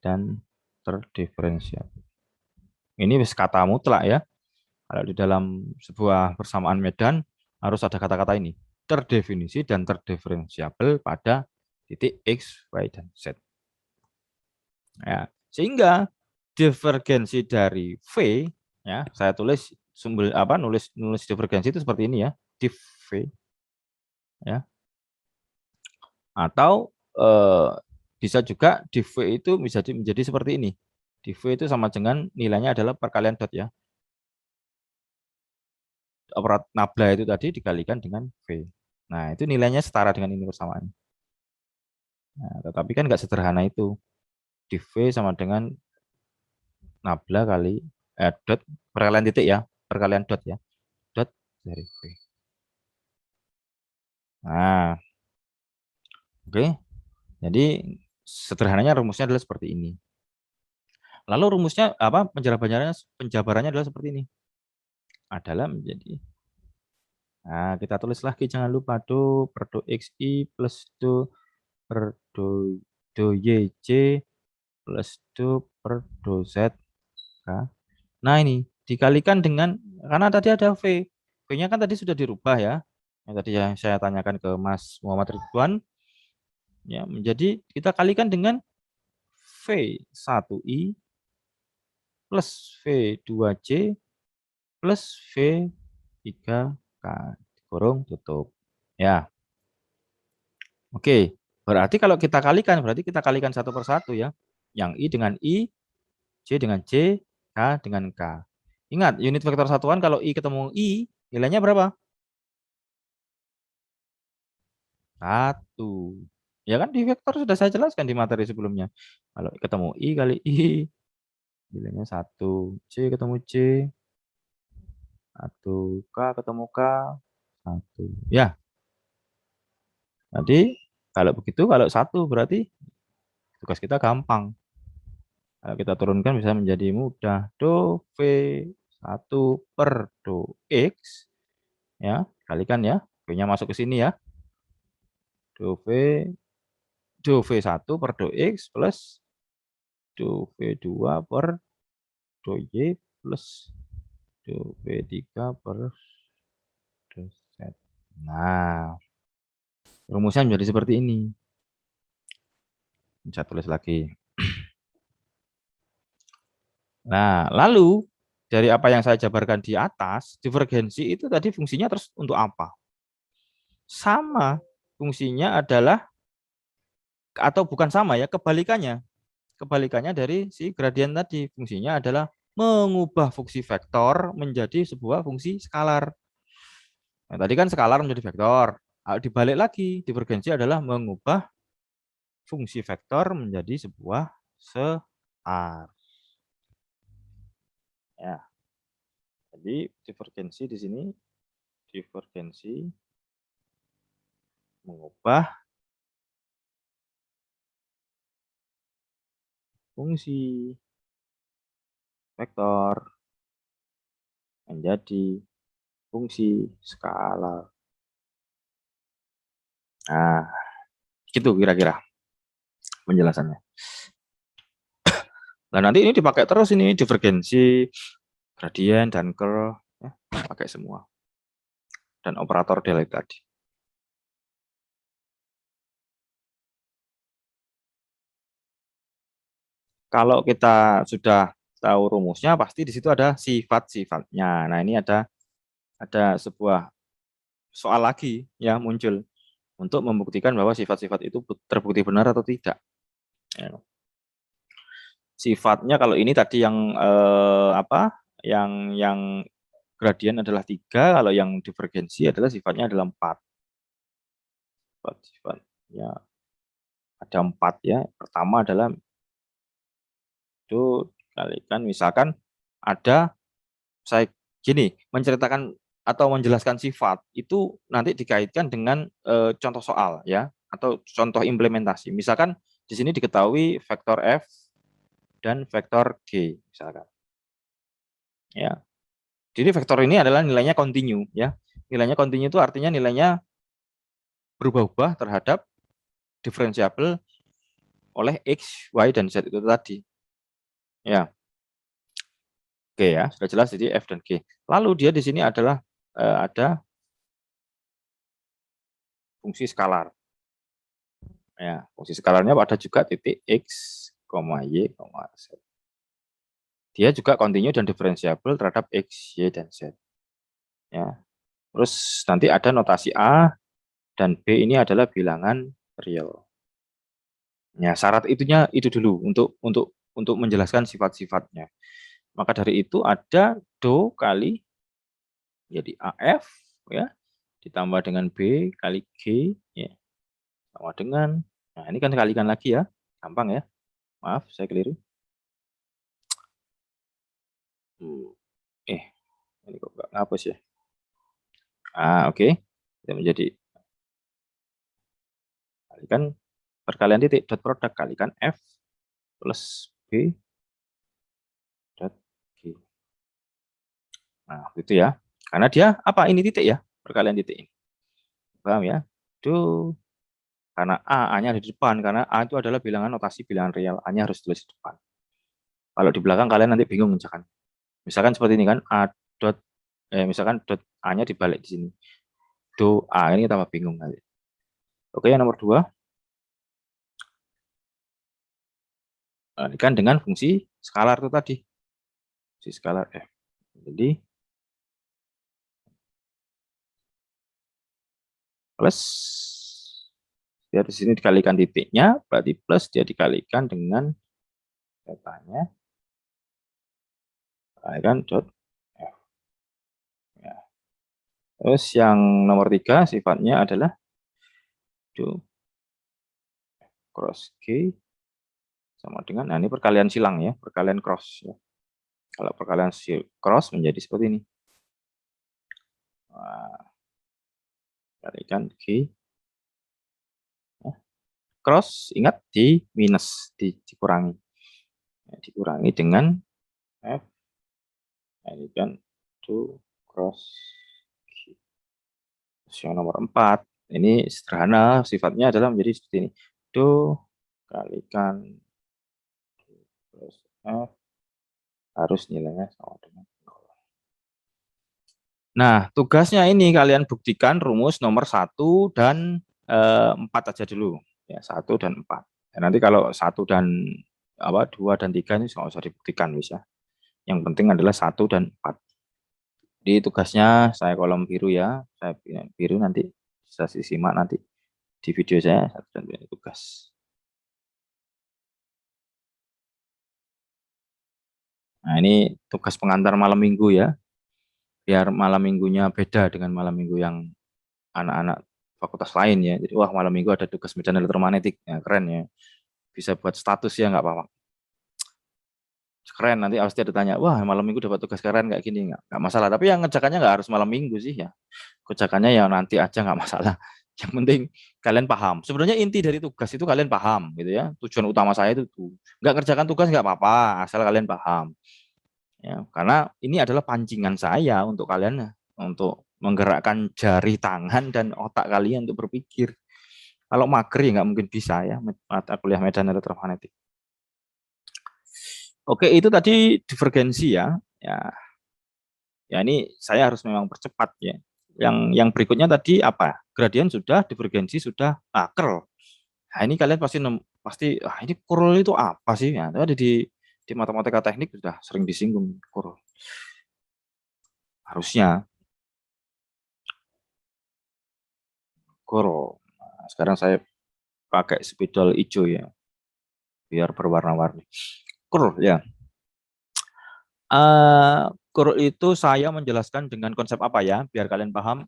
dan terdiferensiabel. Ini wis kata mutlak ya. Kalau di dalam sebuah persamaan medan harus ada kata-kata ini. Terdefinisi dan terdiferensiabel pada titik X, Y, dan Z. Ya, sehingga divergensi dari V ya, saya tulis sumber apa nulis divergensi itu seperti ini ya, div V ya. Atau bisa juga div V itu bisa menjadi seperti ini. Div V itu sama dengan nilainya adalah perkalian dot ya. Operat nabla itu tadi dikalikan dengan V. Nah, itu nilainya setara dengan ini persamaan. Nah, tetapi kan nggak sederhana itu. Div V sama dengan nabla kali dot perkalian titik ya, perkalian dot ya. Dot dari V. Nah, oke. Jadi sederhananya rumusnya adalah seperti ini. Lalu rumusnya apa? Penjabarannya adalah seperti ini. Adalah menjadi. Nah, kita tulis lagi jangan lupa do per do xi plus do per do yj plus do per do z. Nah, ini dikalikan dengan karena tadi ada v. V-nya kan tadi sudah dirubah ya. Yang tadi yang saya tanyakan ke Mas Muhammad Ridwan ya menjadi kita kalikan dengan V1I plus V2J plus V3K kurung tutup. Ya. Oke. Berarti kalau kita kalikan, berarti kita kalikan satu per satu ya. Yang I dengan I, J dengan J, K dengan K. Ingat, unit vektor satuan kalau I ketemu I, nilainya berapa? 1. Ya kan di vektor sudah saya jelaskan di materi sebelumnya. Kalau ketemu I kali I, nilainya 1. J ketemu J, 1. K ketemu K, 1. Ya, jadi kalau begitu, kalau 1 berarti tugas kita gampang. Kalau kita turunkan bisa menjadi mudah. Do V1 per do X. Ya, kalikan ya. V-nya masuk ke sini ya. Do V1 per do X plus do V2 per do Y plus do V3 per do Z. Nah, rumusnya menjadi seperti ini. Saya tulis lagi. Nah, lalu dari apa yang saya jabarkan di atas, divergensi itu tadi fungsinya terus untuk apa? Sama, fungsinya adalah atau bukan sama ya, kebalikannya. Kebalikannya dari si gradien tadi, fungsinya adalah mengubah fungsi vektor menjadi sebuah fungsi skalar. Nah, tadi kan skalar menjadi vektor. Dibalik lagi, divergensi adalah mengubah fungsi vektor menjadi sebuah star. Ya. Jadi divergensi di sini divergensi mengubah fungsi vektor menjadi fungsi skalar. Nah, gitu kira-kira penjelasannya. Nah, nanti ini dipakai terus ini divergensi, gradien, dan curl, ya, pakai semua. Dan operator del tadi. Kalau kita sudah tahu rumusnya, pasti di situ ada sifat-sifatnya. Nah, ini ada sebuah soal lagi yang muncul untuk membuktikan bahwa sifat-sifat itu terbukti benar atau tidak. Ya. Sifatnya kalau ini tadi yang yang gradien adalah 3, kalau yang divergensi adalah sifatnya adalah 4. Sifatnya ada 4 ya. Pertama adalah itu dikalikan, misalkan ada saya gini menceritakan atau menjelaskan sifat itu nanti dikaitkan dengan contoh soal ya atau contoh implementasi. Misalkan di sini diketahui vektor f dan vektor g misalkan. Ya. Jadi vektor ini adalah nilainya kontinu ya. Nilainya kontinu itu artinya nilainya berubah-ubah terhadap diferensiabel oleh x, y, dan z itu tadi. Ya. Oke ya, sudah jelas jadi f dan g. Lalu dia di sini adalah ada fungsi skalar. Ya, fungsi skalarnya ada juga titik x, y, z. Dia juga kontinu dan diferensiabel terhadap x, y, dan z. Ya. Terus nanti ada notasi A dan B ini adalah bilangan real. Ya, syarat itunya itu dulu untuk menjelaskan sifat-sifatnya. Maka dari itu ada do kali jadi AF ya ditambah dengan B kali G ya sama dengan, nah ini kan kalikan lagi ya, gampang ya, maaf saya keliru. Ini kok nggak ngapus ya. Oke. Itu menjadi kalikan perkalian titik dot produk kalikan F plus B dot G. Nah, itu ya. Karena dia apa ini titik ya, perkalian titik ini. Paham ya? Itu karena A-nya ada di depan, karena A itu adalah bilangan notasi bilangan real, A-nya harus tulis di depan. Kalau di belakang kalian nanti bingung misalkan. Misalkan seperti ini kan, A dot misalkan dot A-nya dibalik di sini. Do A ini tambah bingung nanti. Oke, yang nomor 2. Ini kan dengan fungsi skalar itu tadi. Fungsi skalar F. Jadi plus dia di sini dikalikan titiknya, berarti plus dia dikalikan dengan datanya. Kalikan dot F. Ya. Terus yang nomor 3 sifatnya adalah do cross G sama dengan, nah ini perkalian silang ya, perkalian cross ya. Kalau perkalian cross menjadi seperti ini. Nah, kalikan G. Ya. Cross, ingat di minus, dikurangi. Ya, dikurangi dengan F. Kalikan do cross G. Terus yang nomor 4, ini sederhana, sifatnya adalah menjadi seperti ini. Do kalikan plus F harus nilainya sama dengan 0. Nah, tugasnya ini kalian buktikan rumus nomor 1 dan 4 aja dulu. Ya, 1 dan 4. Dan nanti kalau 1 dan 2 dan 3 ini nggak usah dibuktikan bisa. Yang penting adalah 1 dan 4. Di tugasnya saya kolom biru ya. Saya biru nanti bisa disimak nanti di video saya 1 dan 2 tugas. Nah, ini tugas pengantar malam minggu ya. Biar malam minggunya beda dengan malam minggu yang anak-anak fakultas lain ya. Jadi wah malam minggu ada tugas medan elektromagnetik. Ya, keren ya. Bisa buat status ya nggak apa-apa. Keren nanti pasti ada tanya, wah malam minggu dapat tugas keren kayak gini nggak masalah. Tapi yang ngerjakannya nggak harus malam minggu sih ya. Kerjakannya ya nanti aja nggak masalah. Yang penting kalian paham. Sebenarnya inti dari tugas itu kalian paham gitu ya. Tujuan utama saya itu tuh. Nggak kerjakan tugas nggak apa-apa, asal kalian paham. Ya, karena ini adalah pancingan saya untuk kalian untuk menggerakkan jari tangan dan otak kalian untuk berpikir. Kalau mager ya nggak mungkin bisa ya mata kuliah medan elektromagnetik. Oke, itu tadi divergensi ya. Ya ini saya harus memang percepat ya. Yang berikutnya tadi apa? Gradien sudah, divergensi sudah, curl. Nah, ini kalian pasti ini curl itu apa sih? Ya, tadi di matematika teknik sudah sering disinggung curl. Harusnya curl. Nah, sekarang saya pakai spidol hijau ya, biar berwarna-warni. Curl ya. Curl itu saya menjelaskan dengan konsep apa ya, biar kalian paham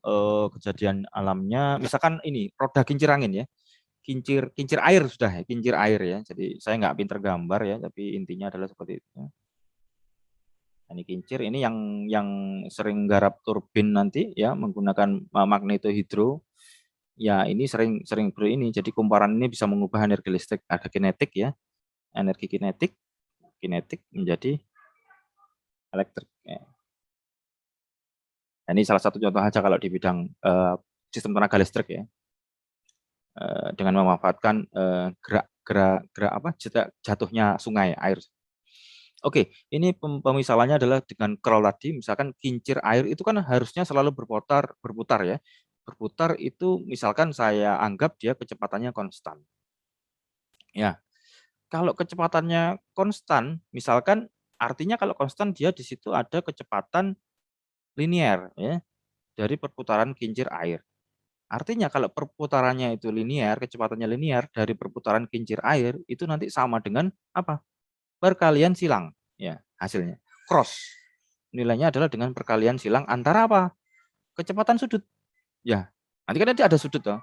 kejadian alamnya. Misalkan ini roda kincir angin ya. Kincir air sudah ya, kincir air ya. Jadi saya nggak pinter gambar ya, tapi intinya adalah seperti itu. Ini kincir, ini yang sering garap turbin nanti ya menggunakan magnetohidro. Ya ini sering ini. Jadi kumparan ini bisa mengubah energi listrik, ada kinetik ya, energi kinetik menjadi elektrik. Ya. Nah, ini salah satu contoh aja kalau di bidang sistem tenaga listrik ya. Dengan memanfaatkan gerak apa jatuhnya sungai air. Oke, ini pemisalannya adalah dengan curl tadi, misalkan kincir air itu kan harusnya selalu berputar ya. Berputar itu misalkan saya anggap dia kecepatannya konstan. Ya, kalau kecepatannya konstan, misalkan artinya kalau konstan dia di situ ada kecepatan linier ya dari perputaran kincir air. Artinya kalau perputarannya itu linier, kecepatannya linier dari perputaran kincir air itu nanti sama dengan apa? Perkalian silang ya hasilnya. Cross. Nilainya adalah dengan perkalian silang antara apa? Kecepatan sudut. Ya. Nanti kan ada sudut toh.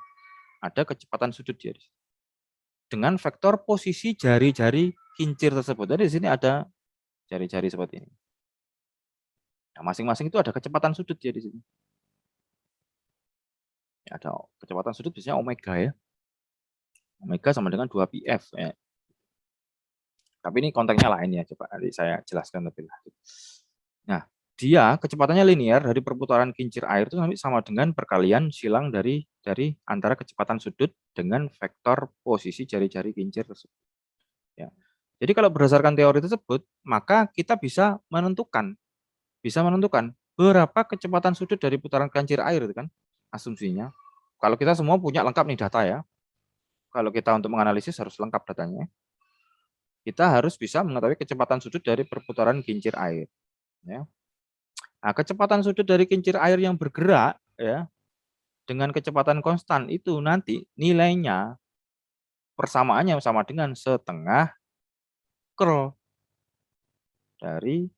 Ada kecepatan sudut dia. Dengan vektor posisi jari-jari kincir tersebut. Jadi di sini ada jari-jari seperti ini. Nah, masing-masing itu ada kecepatan sudut ya di sini. Ya, ada kecepatan sudut biasanya omega ya. Omega sama dengan 2πf ya. Tapi ini konteksnya lain ya, coba nanti saya jelaskan lebih lanjut. Nah, dia kecepatannya linear dari perputaran kincir air itu sama dengan perkalian silang dari antara kecepatan sudut dengan vektor posisi jari-jari kincir tersebut. Ya. Jadi kalau berdasarkan teori tersebut, maka kita bisa menentukan berapa kecepatan sudut dari putaran kincir air itu kan asumsinya. Kalau kita semua punya lengkap nih data ya. Kalau kita untuk menganalisis harus lengkap datanya. Kita harus bisa mengetahui kecepatan sudut dari perputaran kincir air. Ya. Nah, kecepatan sudut dari kincir air yang bergerak ya dengan kecepatan konstan itu nanti nilainya persamaannya sama dengan setengah curl dari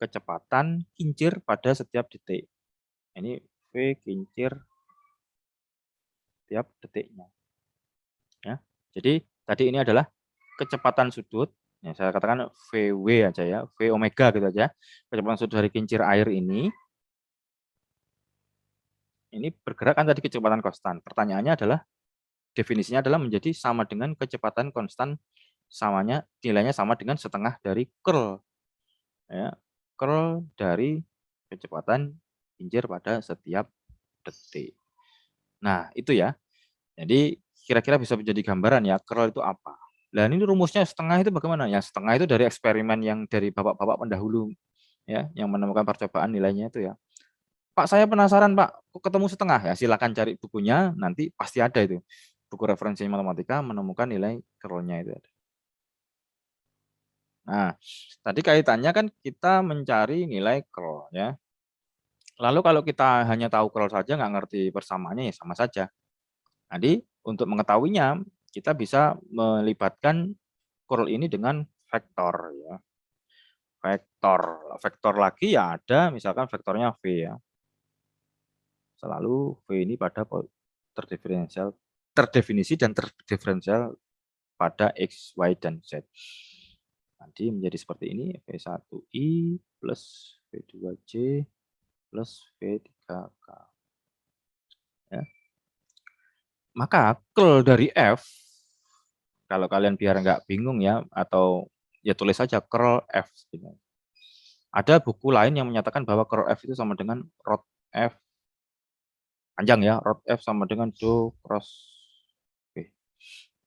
kecepatan kincir pada setiap detik. Ini V kincir tiap detiknya. Ya. Jadi tadi ini adalah kecepatan sudut, ya saya katakan VW aja ya, V omega gitu aja. Kecepatan sudut dari kincir air ini bergerak kan tadi kecepatan konstan. Pertanyaannya adalah definisinya adalah menjadi sama dengan kecepatan konstan nilainya sama dengan setengah dari curl. Ya, curl dari kecepatan kincir pada setiap detik. Nah, itu ya. Jadi kira-kira bisa menjadi gambaran ya curl itu apa. Nah, ini rumusnya setengah itu bagaimana? Ya, setengah itu dari eksperimen yang dari bapak-bapak pendahulu ya, yang menemukan percobaan nilainya itu ya. Pak, saya penasaran, Pak, kok ketemu setengah? Ya, silakan cari bukunya, nanti pasti ada itu. Buku referensi matematika menemukan nilai curl-nya itu ada. Nah, tadi kaitannya kan kita mencari nilai curl ya. Lalu kalau kita hanya tahu curl saja nggak ngerti persamaannya ya sama saja. Jadi untuk mengetahuinya kita bisa melibatkan curl ini dengan vektor ya. Vektor lagi ya ada misalkan vektornya V ya. Selalu V ini pada terdefinisi dan terdiferensial pada X, Y, dan Z. Nanti menjadi seperti ini, V1I plus V2J plus V3K. Ya. Maka curl dari F, kalau kalian biar nggak bingung ya, atau ya tulis saja curl F. Ada buku lain yang menyatakan bahwa curl F itu sama dengan root F panjang ya, root F sama dengan do cross V.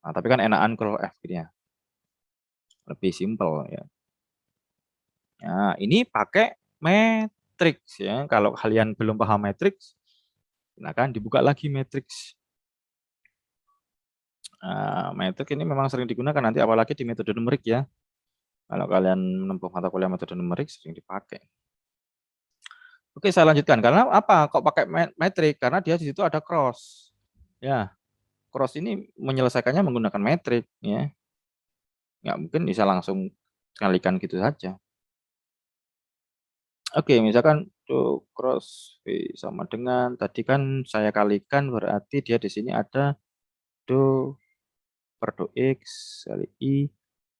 Nah, tapi kan enakan curl F gitu ya. Lebih simpel ya. Nah, ini pakai matrix ya. Kalau kalian belum paham matrix, silakan dibuka lagi matrix. Matrix ini memang sering digunakan nanti apalagi di metode numerik ya. Kalau kalian menempuh mata kuliah metode numerik sering dipakai. Oke, saya lanjutkan. Karena apa? Kok pakai matrix? Karena dia di situ ada cross. Ya, cross ini menyelesaikannya menggunakan matrix ya. Nggak mungkin bisa langsung kalikan gitu saja. Oke, misalkan do cross V sama dengan tadi kan saya kalikan berarti dia di sini ada do per do X kali I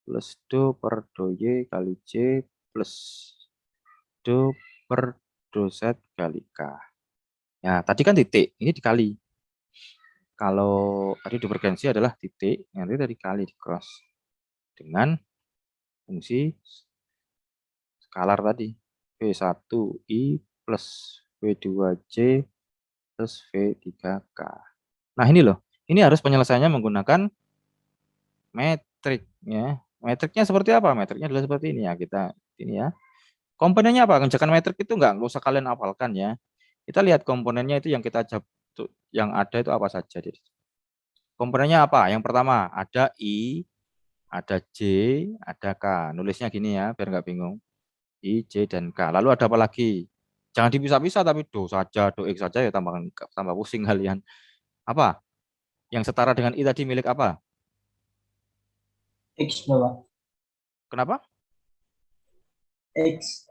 plus do per do Y kali J plus do per do Z kali K. Ya, tadi kan titik, ini dikali. Kalau tadi divergensi adalah titik, nanti tadi kali di cross dengan fungsi skalar tadi. V1I plus V2J plus V3K. Nah ini loh, ini harus penyelesaiannya menggunakan metrik ya. Metriknya seperti apa? Metriknya adalah seperti ini ya, kita ini ya. Komponennya apa? Kerjakan metrik itu nggak usah kalian hafalkan ya. Kita lihat komponennya itu yang kita yang ada itu apa saja. Komponennya apa? Yang pertama ada I, ada J, ada K. Nulisnya gini ya, biar nggak bingung. I, J, dan K. Lalu ada apa lagi? Jangan dipisah-pisah tapi do saja, do X saja ya tambah pusing kalian. Apa? Yang setara dengan I tadi milik apa? X Bapak. Kenapa? X.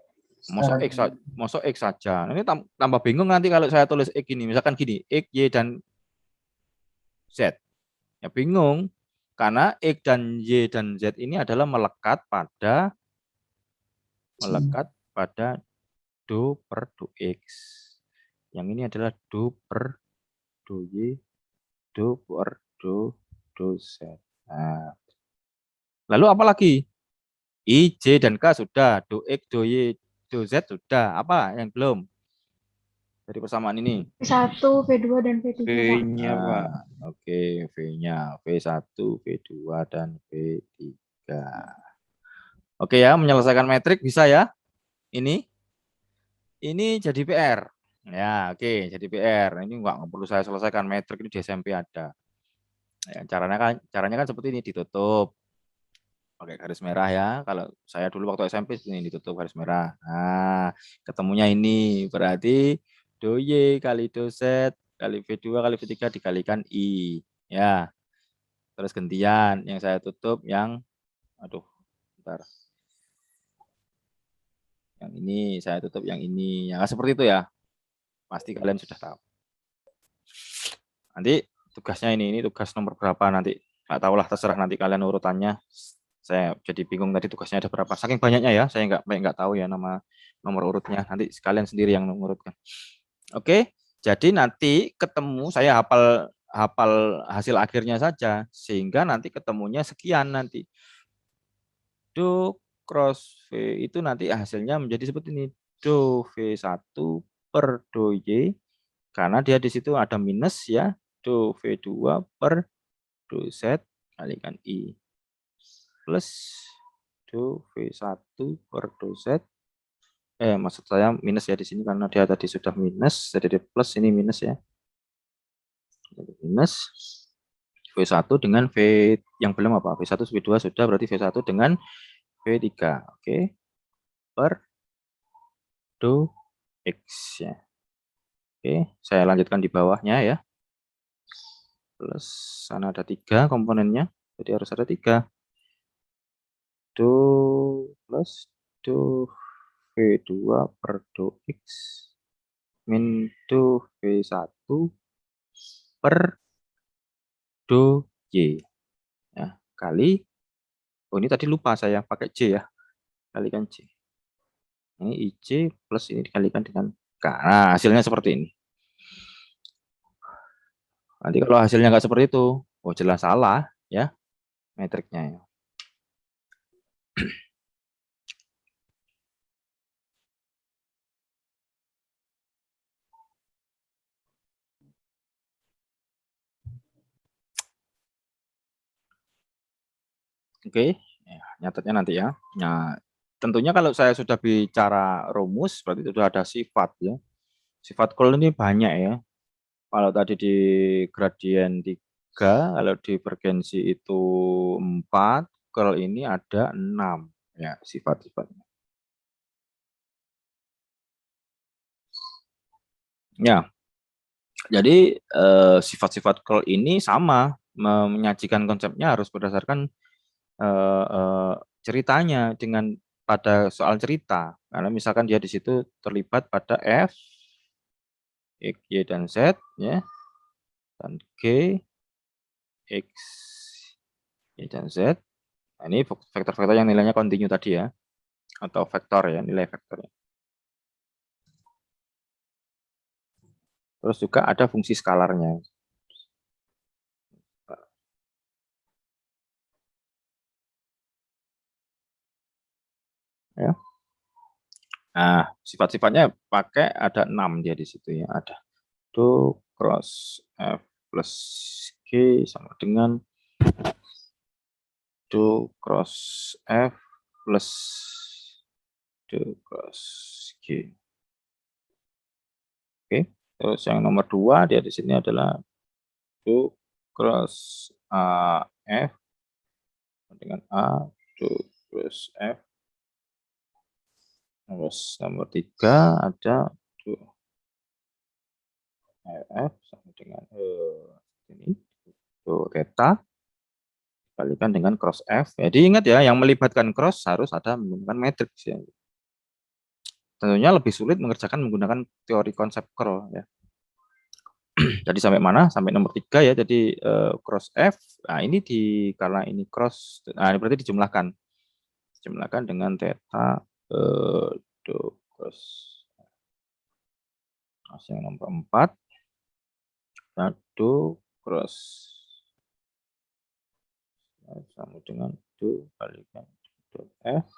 Masuk X saja. Ini tambah bingung nanti kalau saya tulis X gini. Misalkan gini, X, Y, dan Z. Ya bingung. Karena X dan Y dan Z ini adalah melekat pada do per do X. Yang ini adalah do per do Y, do per do Z. Nah, lalu apa lagi? I, J, dan K sudah. Do X, do Y, do Z sudah. Apa yang belum? Dari persamaan ini. V1, V2, dan V3, Pak. V-nya, Pak. Oke, V-nya. V1, V2, dan V3. Oke ya, menyelesaikan metrik bisa ya. Ini jadi PR. Ya, oke, jadi PR. Ini nggak perlu saya selesaikan, metrik ini di SMP ada. Ya, caranya kan seperti ini, ditutup pakai garis merah ya. Kalau saya dulu waktu SMP ini ditutup garis merah. Nah, ketemunya ini berarti do Y kali do Z kali V2 kali V3 dikalikan I. Ya. Terus gantian yang saya tutup yang bentar. Yang ini saya tutup yang ini. Ya, seperti itu ya. Pasti kalian sudah tahu. Nanti tugasnya ini tugas nomor berapa nanti? Nggak tahu lah, terserah nanti kalian urutannya. Saya jadi bingung tadi tugasnya ada berapa. Saking banyaknya ya, saya nggak tahu ya nama nomor urutnya. Nanti sekalian sendiri yang mengurutkan. Oke, jadi nanti ketemu saya hafal hasil akhirnya saja sehingga nanti ketemunya sekian nanti. Do cross V itu nanti hasilnya menjadi seperti ini. Do V1 per do Y karena dia di situ ada minus ya. Do V2 per do Z kalikan I plus do V1 per do Z. Maksud saya minus ya di sini karena dia tadi sudah minus, jadi plus ini minus ya. Jadi minus V1 dengan V yang belum apa? V1 V2 sudah berarti V1 dengan V3. Oke. Per do X ya. Oke, saya lanjutkan di bawahnya ya. Plus sana ada 3 komponennya, jadi harus ada 3. Do plus do V2 per do X min do V1 per do Y. Ya, kali, ini tadi lupa saya pakai J ya, kalikan J. Ini IJ plus ini dikalikan dengan K. Nah, hasilnya seperti ini. Nanti kalau hasilnya nggak seperti itu, oh jelas salah ya metriknya ya. Oke, ya, nyatetnya nanti ya. Nah, tentunya kalau saya sudah bicara rumus, berarti sudah ada sifat ya. Sifat curl ini banyak ya. Kalau tadi di gradien 3, kalau di divergensi itu 4, curl ini ada 6 ya sifat-sifatnya. Ya, jadi sifat-sifat curl ini sama, menyajikan konsepnya harus berdasarkan ceritanya dengan pada soal cerita. Karena misalkan dia di situ terlibat pada F, X, Y, dan Z, ya, dan G, X, Y, dan Z. Nah, ini vektor-vektor yang nilainya kontinu tadi ya, atau vektor ya, nilai vektornya. Terus juga ada fungsi skalarnya. Ya. Nah, sifat-sifatnya pakai ada 6 dia di situ ya. Ada do cross F plus G sama dengan do cross F plus do cross G. Oke, terus yang nomor 2 dia di sini adalah do cross F dengan A, do cross F. Terus nomor 3 ada do F sama dengan ini do theta dikalikan dengan cross F. Jadi ingat ya, yang melibatkan cross harus ada menggunakan matriks ya. Tentunya lebih sulit mengerjakan menggunakan teori konsep curl ya. Jadi sampai mana? Sampai nomor 3 ya. Jadi cross F. Nah, ini karena ini cross, nah ini berarti dijumlahkan. Dijumlahkan dengan theta do cross. Yang nomor 4 do cross sama dengan do kalikan do F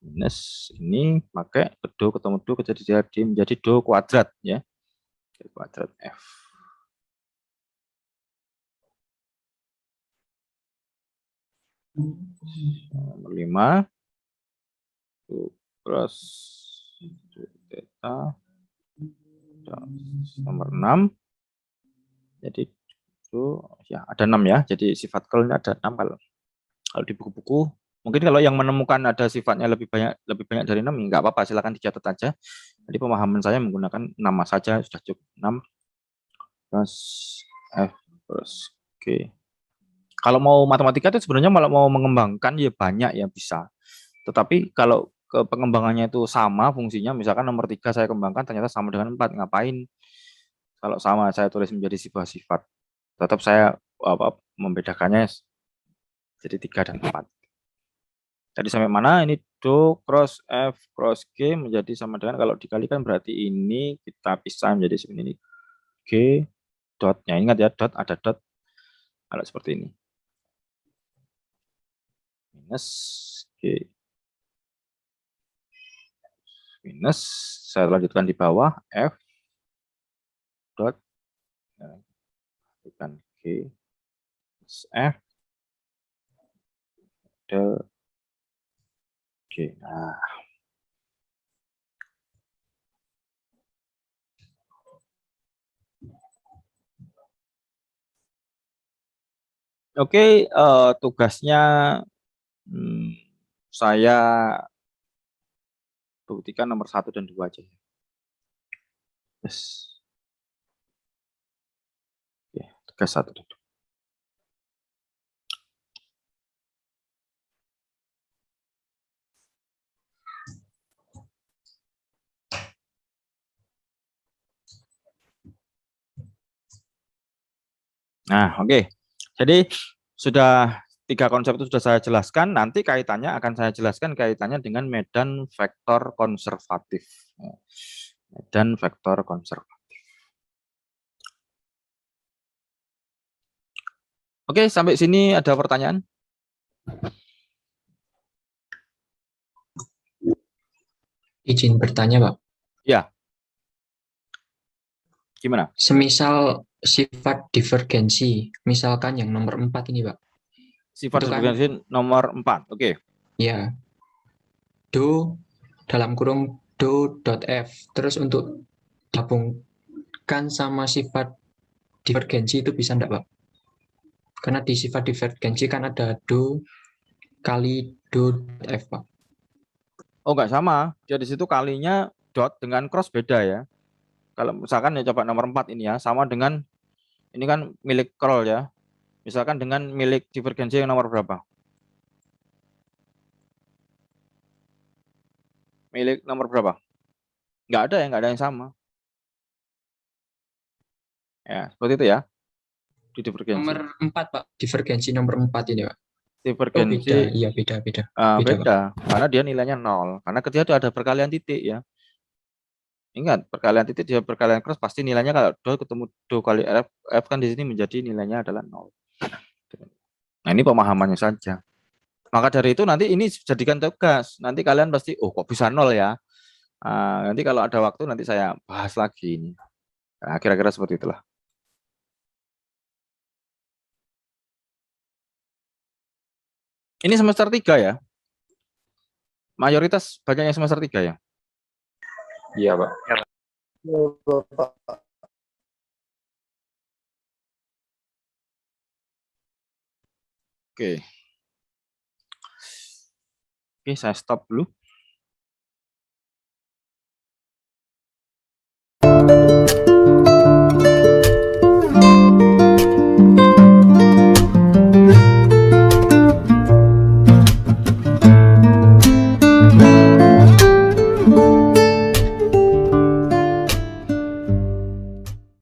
minus ini pakai do ketemu do jadi menjadi do kuadrat ya. Do kuadrat F. Nomor 5 do cross do theta. Nomor 6 jadi itu ya ada 6 ya. Jadi sifat curl-nya ada 6 kalau di buku-buku. Mungkin kalau yang menemukan ada sifatnya lebih banyak dari 6 enggak apa-apa, silakan dicatat aja. Jadi pemahaman saya menggunakan nama saja sudah cukup. 6 plus F plus G. Kalau mau matematika itu sebenarnya kalau mau mengembangkan ya banyak ya bisa. Tetapi kalau ke pengembangannya itu sama fungsinya, misalkan nomor 3 saya kembangkan ternyata sama dengan 4, ngapain? Kalau sama saya tulis menjadi sebuah sifat. Tetap saya membedakannya jadi 3 dan 4. Tadi sampai mana? Ini do cross F cross G menjadi sama dengan, kalau dikalikan berarti ini kita pisah menjadi seperti ini. G dotnya, ingat ya, dot ada dot kalau seperti ini. Minus G. Minus, saya lanjutkan di bawah, F dot, lanjutkan G, F, del G. Nah, oke, tugasnya saya buktikan nomor 1 dan 2 aja. Yes. Oke, tugas 1 dan 2. Nah, oke. Jadi sudah 3 konsep itu sudah saya jelaskan. Nanti kaitannya akan saya jelaskan kaitannya dengan medan vektor konservatif. Medan vektor konservatif. Oke, sampai sini ada pertanyaan? Izin bertanya, Pak. Ya. Gimana? Semisal sifat divergensi, misalkan yang nomor 4 ini, Pak. Sifat Itu kan- divergensi nomor 4. Oke. Ya, do dalam kurung do dot f. Terus untuk gabungkan sama sifat divergensi itu bisa enggak, Pak? Karena di sifat divergensi kan ada do kali do dot f, Pak. Oh, nggak sama. Dia di situ kalinya dot dengan cross beda ya. Kalau misalkan ya coba nomor 4 ini ya, sama dengan ini kan milik curl ya. Misalkan dengan milik divergensi yang nomor berapa? Milik nomor berapa? Nggak ada ya, nggak ada yang sama. Ya, seperti itu ya. Di divergensi. Nomor 4, Pak. Divergensi nomor 4 ini, Pak. Oh, Divergensi beda. Iya, beda. beda, Beda, karena dia nilainya 0. Karena ketika itu ada perkalian titik ya. Ingat, perkalian titik dia perkalian cross pasti nilainya kalau do ketemu do kali f kan di sini menjadi nilainya adalah 0. Nah, ini pemahamannya saja. Maka dari itu nanti ini jadikan tugas. Nanti kalian pasti, oh kok bisa 0 ya. Nanti kalau ada waktu nanti saya bahas lagi ini. Nah, kira-kira seperti itulah. Ini semester 3 ya. Mayoritas banyak yang semester 3 ya. Iya, Pak. Oke. Oke, saya stop dulu.